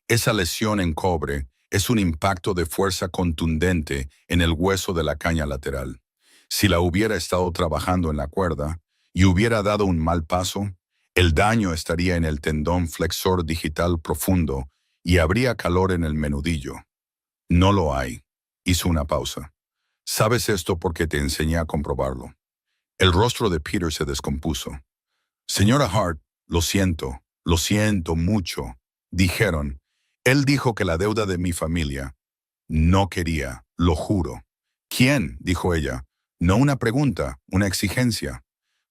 Esa lesión en cobre es un impacto de fuerza contundente en el hueso de la caña lateral. Si la hubiera estado trabajando en la cuerda y hubiera dado un mal paso, el daño estaría en el tendón flexor digital profundo y habría calor en el menudillo. No lo hay. Hizo una pausa. Sabes esto porque te enseñé a comprobarlo. El rostro de Peter se descompuso. Señora Hart, lo siento mucho. Dijeron. Él dijo que la deuda de mi familia. No quería, lo juro. ¿Quién? Dijo ella. No una pregunta, una exigencia.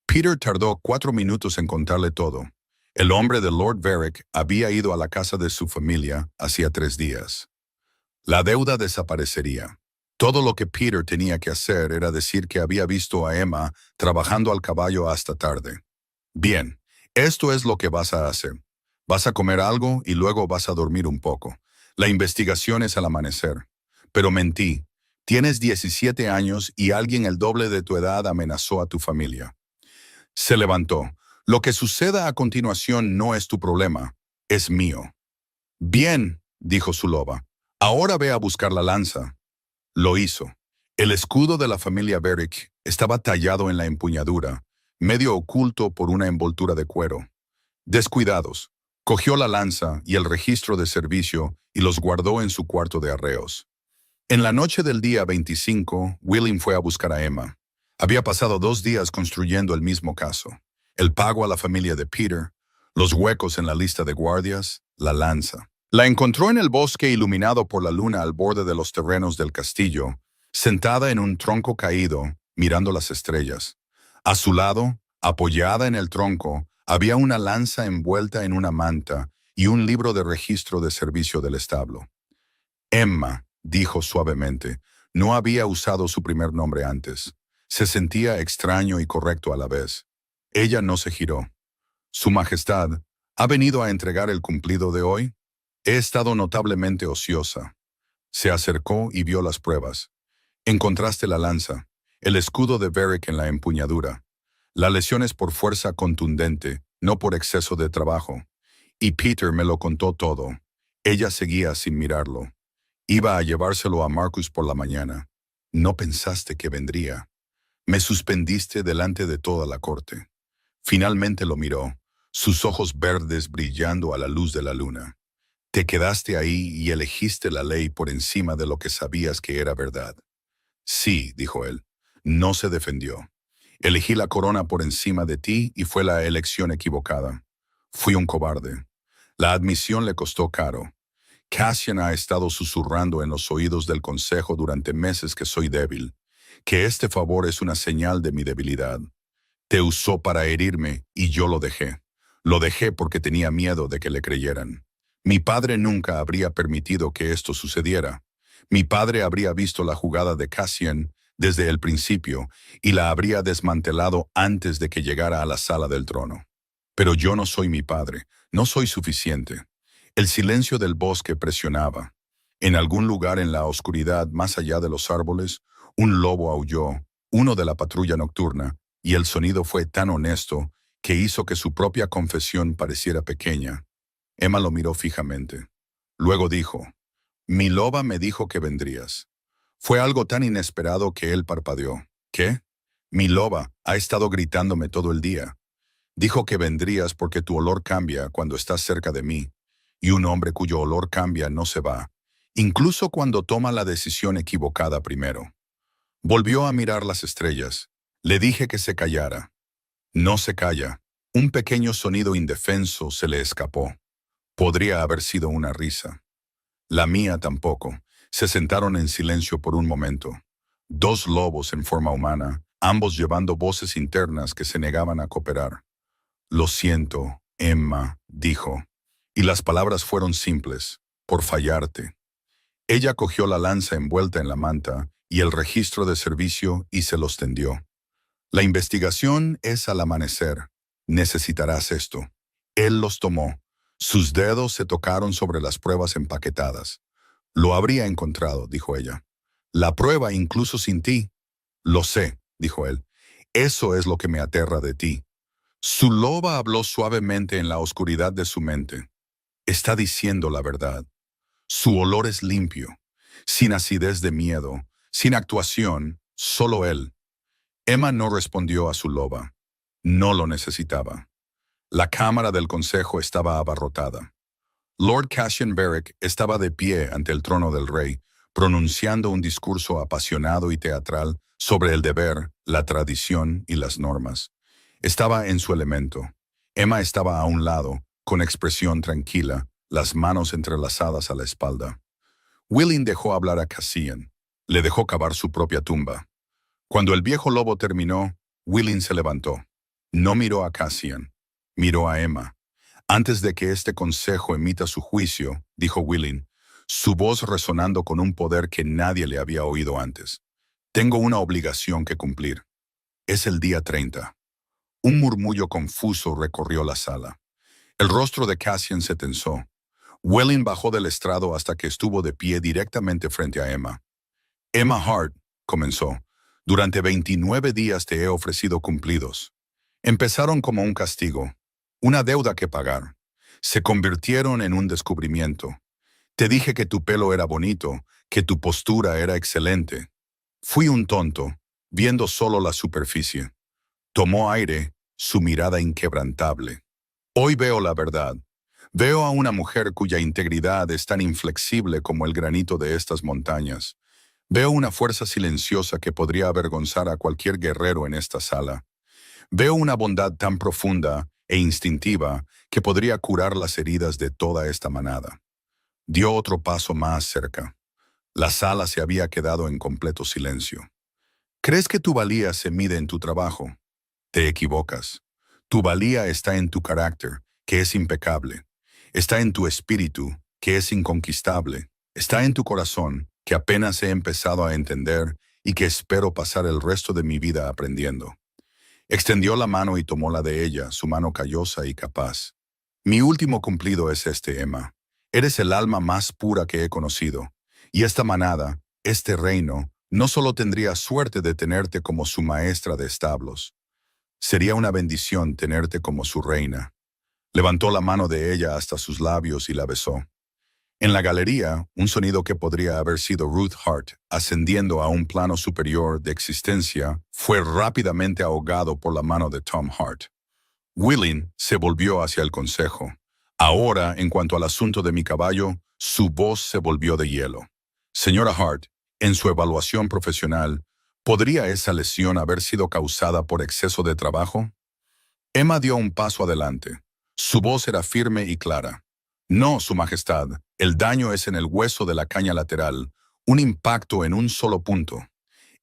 Peter tardó 4 minutos en contarle todo. El hombre de Lord Varick había ido a la casa de su familia hacía 3 días. La deuda desaparecería. Todo lo que Peter tenía que hacer era decir que había visto a Emma trabajando al caballo hasta tarde. Bien, esto es lo que vas a hacer. Vas a comer algo y luego vas a dormir un poco. La investigación es al amanecer. Pero mentí. Tienes 17 años y alguien el doble de tu edad amenazó a tu familia. Se levantó. Lo que suceda a continuación no es tu problema, es mío. Bien, dijo su loba. Ahora ve a buscar la lanza. Lo hizo. El escudo de la familia Varick estaba tallado en la empuñadura, medio oculto por una envoltura de cuero. Descuidados, cogió la lanza y el registro de servicio y los guardó en su cuarto de arreos. En la noche del día 25, William fue a buscar a Emma. Había pasado 2 días construyendo el mismo caso. El pago a la familia de Peter, los huecos en la lista de guardias, la lanza. La encontró en el bosque iluminado por la luna al borde de los terrenos del castillo, sentada en un tronco caído, mirando las estrellas. A su lado, apoyada en el tronco, había una lanza envuelta en una manta y un libro de registro de servicio del establo. Emma, dijo suavemente, no había usado su primer nombre antes. Se sentía extraño y correcto a la vez. Ella no se giró. Su Majestad, ¿ha venido a entregar el cumplido de hoy? He estado notablemente ociosa. Se acercó y vio las pruebas. Encontraste la lanza, el escudo de Varick en la empuñadura. La lesión es por fuerza contundente, no por exceso de trabajo. Y Peter me lo contó todo. Ella seguía sin mirarlo. Iba a llevárselo a Marcus por la mañana. No pensaste que vendría. Me suspendiste delante de toda la corte. Finalmente lo miró, sus ojos verdes brillando a la luz de la luna. Te quedaste ahí y elegiste la ley por encima de lo que sabías que era verdad. Sí, dijo él, no se defendió. Elegí la corona por encima de ti y fue la elección equivocada. Fui un cobarde. La admisión le costó caro. Cassian ha estado susurrando en los oídos del consejo durante meses que soy débil, que este favor es una señal de mi debilidad. Te usó para herirme y yo lo dejé. Lo dejé porque tenía miedo de que le creyeran. Mi padre nunca habría permitido que esto sucediera. Mi padre habría visto la jugada de Cassian desde el principio y la habría desmantelado antes de que llegara a la sala del trono. Pero yo no soy mi padre, no soy suficiente. El silencio del bosque presionaba. En algún lugar en la oscuridad, más allá de los árboles, un lobo aulló, uno de la patrulla nocturna, y el sonido fue tan honesto que hizo que su propia confesión pareciera pequeña. Emma lo miró fijamente. Luego dijo, «Mi loba me dijo que vendrías». Fue algo tan inesperado que él parpadeó. «¿Qué? Mi loba ha estado gritándome todo el día. Dijo que vendrías porque tu olor cambia cuando estás cerca de mí, y un hombre cuyo olor cambia no se va, incluso cuando toma la decisión equivocada primero». Volvió a mirar las estrellas. Le dije que se callara. No se calla. Un pequeño sonido indefenso se le escapó. Podría haber sido una risa. La mía tampoco. Se sentaron en silencio por un momento. 2 lobos en forma humana, ambos llevando voces internas que se negaban a cooperar. «Lo siento, Emma», dijo, y las palabras fueron simples, «por fallarte». Ella cogió la lanza envuelta en la manta y el registro de servicio y se los tendió. «La investigación es al amanecer. Necesitarás esto». Él los tomó. Sus dedos se tocaron sobre las pruebas empaquetadas. Lo habría encontrado, dijo ella. La prueba incluso sin ti. Lo sé, dijo él. Eso es lo que me aterra de ti. Su loba habló suavemente en la oscuridad de su mente. Está diciendo la verdad. Su olor es limpio, sin acidez de miedo, sin actuación, solo él. Emma no respondió a su loba. No lo necesitaba. La cámara del consejo estaba abarrotada. Lord Cassian Barrick estaba de pie ante el trono del rey, pronunciando un discurso apasionado y teatral sobre el deber, la tradición y las normas. Estaba en su elemento. Emma estaba a un lado, con expresión tranquila, las manos entrelazadas a la espalda. Willin dejó hablar a Cassian. Le dejó cavar su propia tumba. Cuando el viejo lobo terminó, Willin se levantó. No miró a Cassian. Miró a Emma. Antes de que este consejo emita su juicio, dijo Willin, su voz resonando con un poder que nadie le había oído antes. Tengo una obligación que cumplir. Es el día 30. Un murmullo confuso recorrió la sala. El rostro de Cassian se tensó. Willin bajó del estrado hasta que estuvo de pie directamente frente a Emma. Emma Hart, comenzó, durante 29 días te he ofrecido cumplidos. Empezaron como un castigo, una deuda que pagar. Se convirtieron en un descubrimiento. Te dije que tu pelo era bonito, que tu postura era excelente. Fui un tonto, viendo solo la superficie. Tomó aire, su mirada inquebrantable. Hoy veo la verdad. Veo a una mujer cuya integridad es tan inflexible como el granito de estas montañas. Veo una fuerza silenciosa que podría avergonzar a cualquier guerrero en esta sala. Veo una bondad tan profunda e instintiva que podría curar las heridas de toda esta manada. Dio otro paso más cerca. La sala se había quedado en completo silencio. ¿Crees que tu valía se mide en tu trabajo? Te equivocas. Tu valía está en tu carácter, que es impecable. Está en tu espíritu, que es inconquistable. Está en tu corazón, que apenas he empezado a entender y que espero pasar el resto de mi vida aprendiendo. Extendió la mano y tomó la de ella, su mano callosa y capaz. Mi último cumplido es este, Emma. Eres el alma más pura que he conocido. Y esta manada, este reino, no solo tendría suerte de tenerte como su maestra de establos. Sería una bendición tenerte como su reina. Levantó la mano de ella hasta sus labios y la besó. En la galería, un sonido que podría haber sido Ruth Hart, ascendiendo a un plano superior de existencia, fue rápidamente ahogado por la mano de Tom Hart. Willin se volvió hacia el consejo. Ahora, en cuanto al asunto de mi caballo, su voz se volvió de hielo. Señora Hart, en su evaluación profesional, ¿podría esa lesión haber sido causada por exceso de trabajo? Emma dio un paso adelante. Su voz era firme y clara. No, Su Majestad, el daño es en el hueso de la caña lateral, un impacto en un solo punto.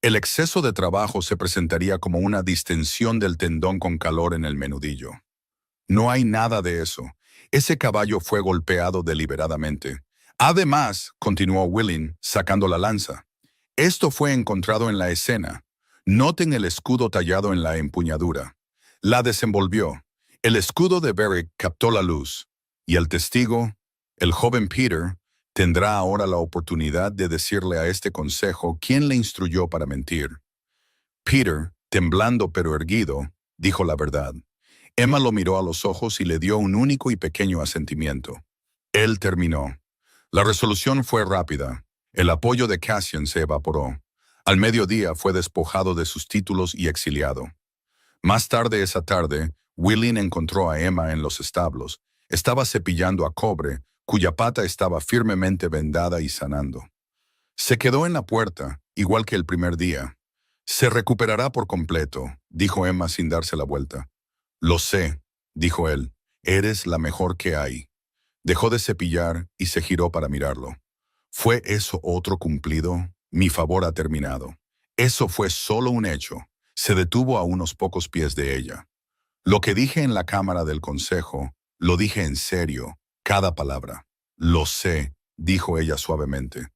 El exceso de trabajo se presentaría como una distensión del tendón con calor en el menudillo. No hay nada de eso. Ese caballo fue golpeado deliberadamente. Además, continuó Willin, sacando la lanza, esto fue encontrado en la escena. Noten el escudo tallado en la empuñadura. La desenvolvió. El escudo de Barrick captó la luz. Y el testigo, el joven Peter, tendrá ahora la oportunidad de decirle a este consejo quién le instruyó para mentir. Peter, temblando pero erguido, dijo la verdad. Emma lo miró a los ojos y le dio un único y pequeño asentimiento. Él terminó. La resolución fue rápida. El apoyo de Cassian se evaporó. Al mediodía fue despojado de sus títulos y exiliado. Más tarde esa tarde, Willin encontró a Emma en los establos. Estaba cepillando a Cobre, cuya pata estaba firmemente vendada y sanando. Se quedó en la puerta, igual que el primer día. Se recuperará por completo, dijo Emma sin darse la vuelta. Lo sé, dijo él. Eres la mejor que hay. Dejó de cepillar y se giró para mirarlo. ¿Fue eso otro cumplido? Mi favor ha terminado. Eso fue solo un hecho. Se detuvo a unos pocos pies de ella. Lo que dije en la cámara del consejo, lo dije en serio, cada palabra. Lo sé, dijo ella suavemente.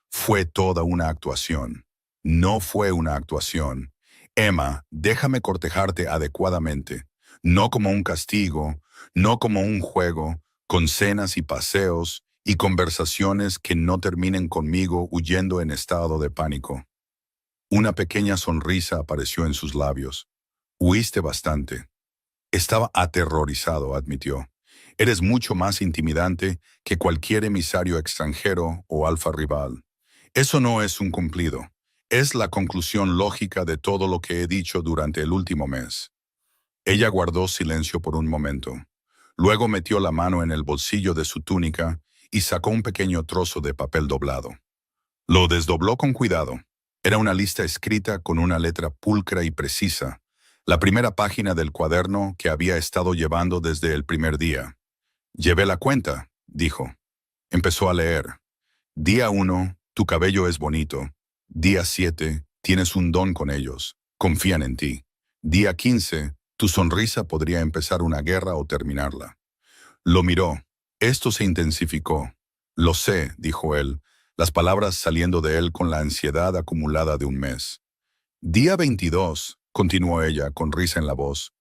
Fue toda una actuación. No fue una actuación. Emma, déjame cortejarte adecuadamente. No como un castigo, no como un juego, con cenas y paseos y conversaciones que no terminen conmigo huyendo en estado de pánico. Una pequeña sonrisa apareció en sus labios. Huiste bastante. Estaba aterrorizado, admitió. Eres mucho más intimidante que cualquier emisario extranjero o alfa rival. Eso no es un cumplido. Es la conclusión lógica de todo lo que he dicho durante el último mes. Ella guardó silencio por un momento. Luego metió la mano en el bolsillo de su túnica y sacó un pequeño trozo de papel doblado. Lo desdobló con cuidado. Era una lista escrita con una letra pulcra y precisa, la primera página del cuaderno que había estado llevando desde el primer día. Llevé la cuenta, dijo. Empezó a leer. Día 1, tu cabello es bonito. Día 7, tienes un don con ellos. Confían en ti. Día 15, tu sonrisa podría empezar una guerra o terminarla. Lo miró. Esto se intensificó. Lo sé, dijo él, las palabras saliendo de él con la ansiedad acumulada de un mes. Día 22, continuó ella con risa en la voz.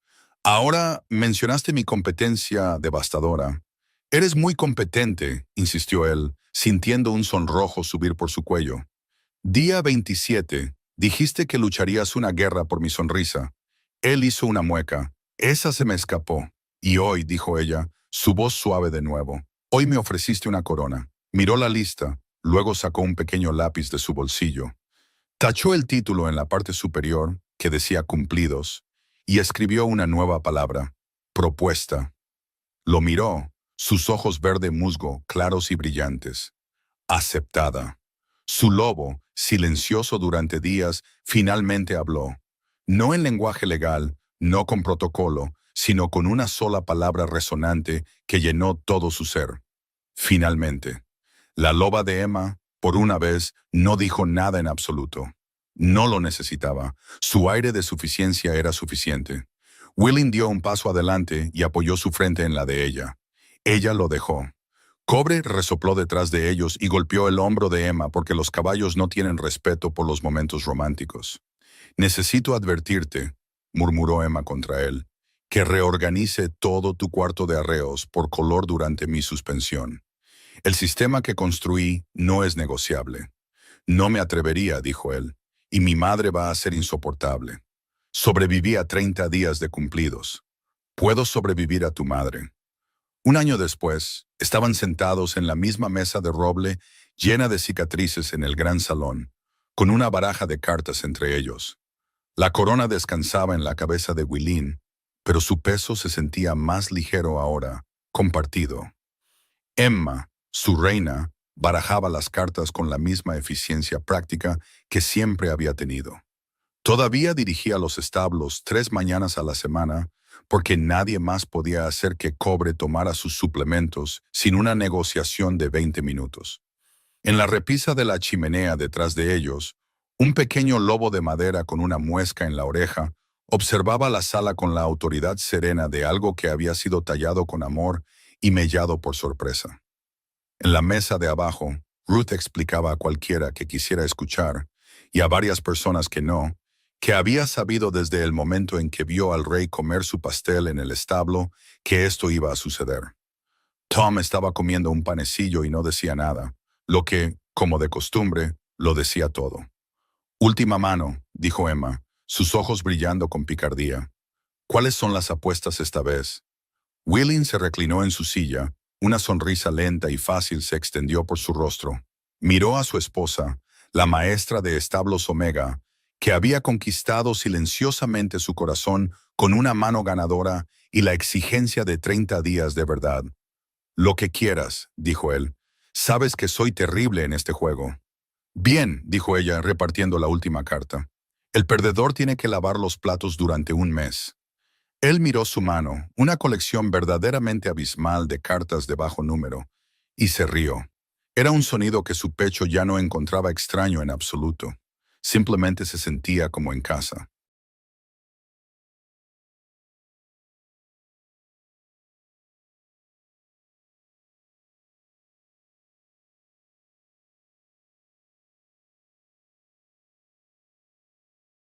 Ahora mencionaste mi competencia devastadora. Eres muy competente, insistió él, sintiendo un sonrojo subir por su cuello. Día 27, dijiste que lucharías una guerra por mi sonrisa. Él hizo una mueca. Esa se me escapó. Y hoy, dijo ella, su voz suave de nuevo. Hoy me ofreciste una corona. Miró la lista, luego sacó un pequeño lápiz de su bolsillo. Tachó el título en la parte superior, que decía cumplidos, y escribió una nueva palabra, propuesta. Lo miró, sus ojos verde musgo, claros y brillantes. Aceptada. Su lobo, silencioso durante días, finalmente habló. No en lenguaje legal, no con protocolo, sino con una sola palabra resonante que llenó todo su ser. Finalmente. La loba de Emma, por una vez, no dijo nada en absoluto. No lo necesitaba. Su aire de suficiencia era suficiente. Willing dio un paso adelante y apoyó su frente en la de ella. Ella lo dejó. Cobre resopló detrás de ellos y golpeó el hombro de Emma porque los caballos no tienen respeto por los momentos románticos. Necesito advertirte, murmuró Emma contra él, que reorganice todo tu cuarto de arreos por color durante mi suspensión. El sistema que construí no es negociable. No me atrevería, dijo él, y mi madre va a ser insoportable. Sobreviví a 30 días de cumplidos. Puedo sobrevivir a tu madre. Un año después, estaban sentados en la misma mesa de roble llena de cicatrices en el gran salón, con una baraja de cartas entre ellos. La corona descansaba en la cabeza de Willin, pero su peso se sentía más ligero ahora, compartido. Emma, su reina, barajaba las cartas con la misma eficiencia práctica que siempre había tenido. Todavía dirigía los establos 3 mañanas a la semana, porque nadie más podía hacer que Cobre tomara sus suplementos sin una negociación de 20 minutos. En la repisa de la chimenea detrás de ellos, un pequeño lobo de madera con una muesca en la oreja observaba la sala con la autoridad serena de algo que había sido tallado con amor y mellado por sorpresa. En la mesa de abajo, Ruth explicaba a cualquiera que quisiera escuchar, y a varias personas que no, que había sabido desde el momento en que vio al rey comer su pastel en el establo que esto iba a suceder. Tom estaba comiendo un panecillo y no decía nada, lo que, como de costumbre, lo decía todo. Última mano, dijo Emma, sus ojos brillando con picardía. ¿Cuáles son las apuestas esta vez? Willing se reclinó en su silla, una sonrisa lenta y fácil se extendió por su rostro. Miró a su esposa, la maestra de establos Omega, que había conquistado silenciosamente su corazón con una mano ganadora y la exigencia de 30 días de verdad. Lo que quieras, dijo él. Sabes que soy terrible en este juego. Bien, dijo ella, repartiendo la última carta. El perdedor tiene que lavar los platos durante un mes. Él miró su mano, una colección verdaderamente abismal de cartas de bajo número, y se rió. Era un sonido que su pecho ya no encontraba extraño en absoluto. Simplemente se sentía como en casa.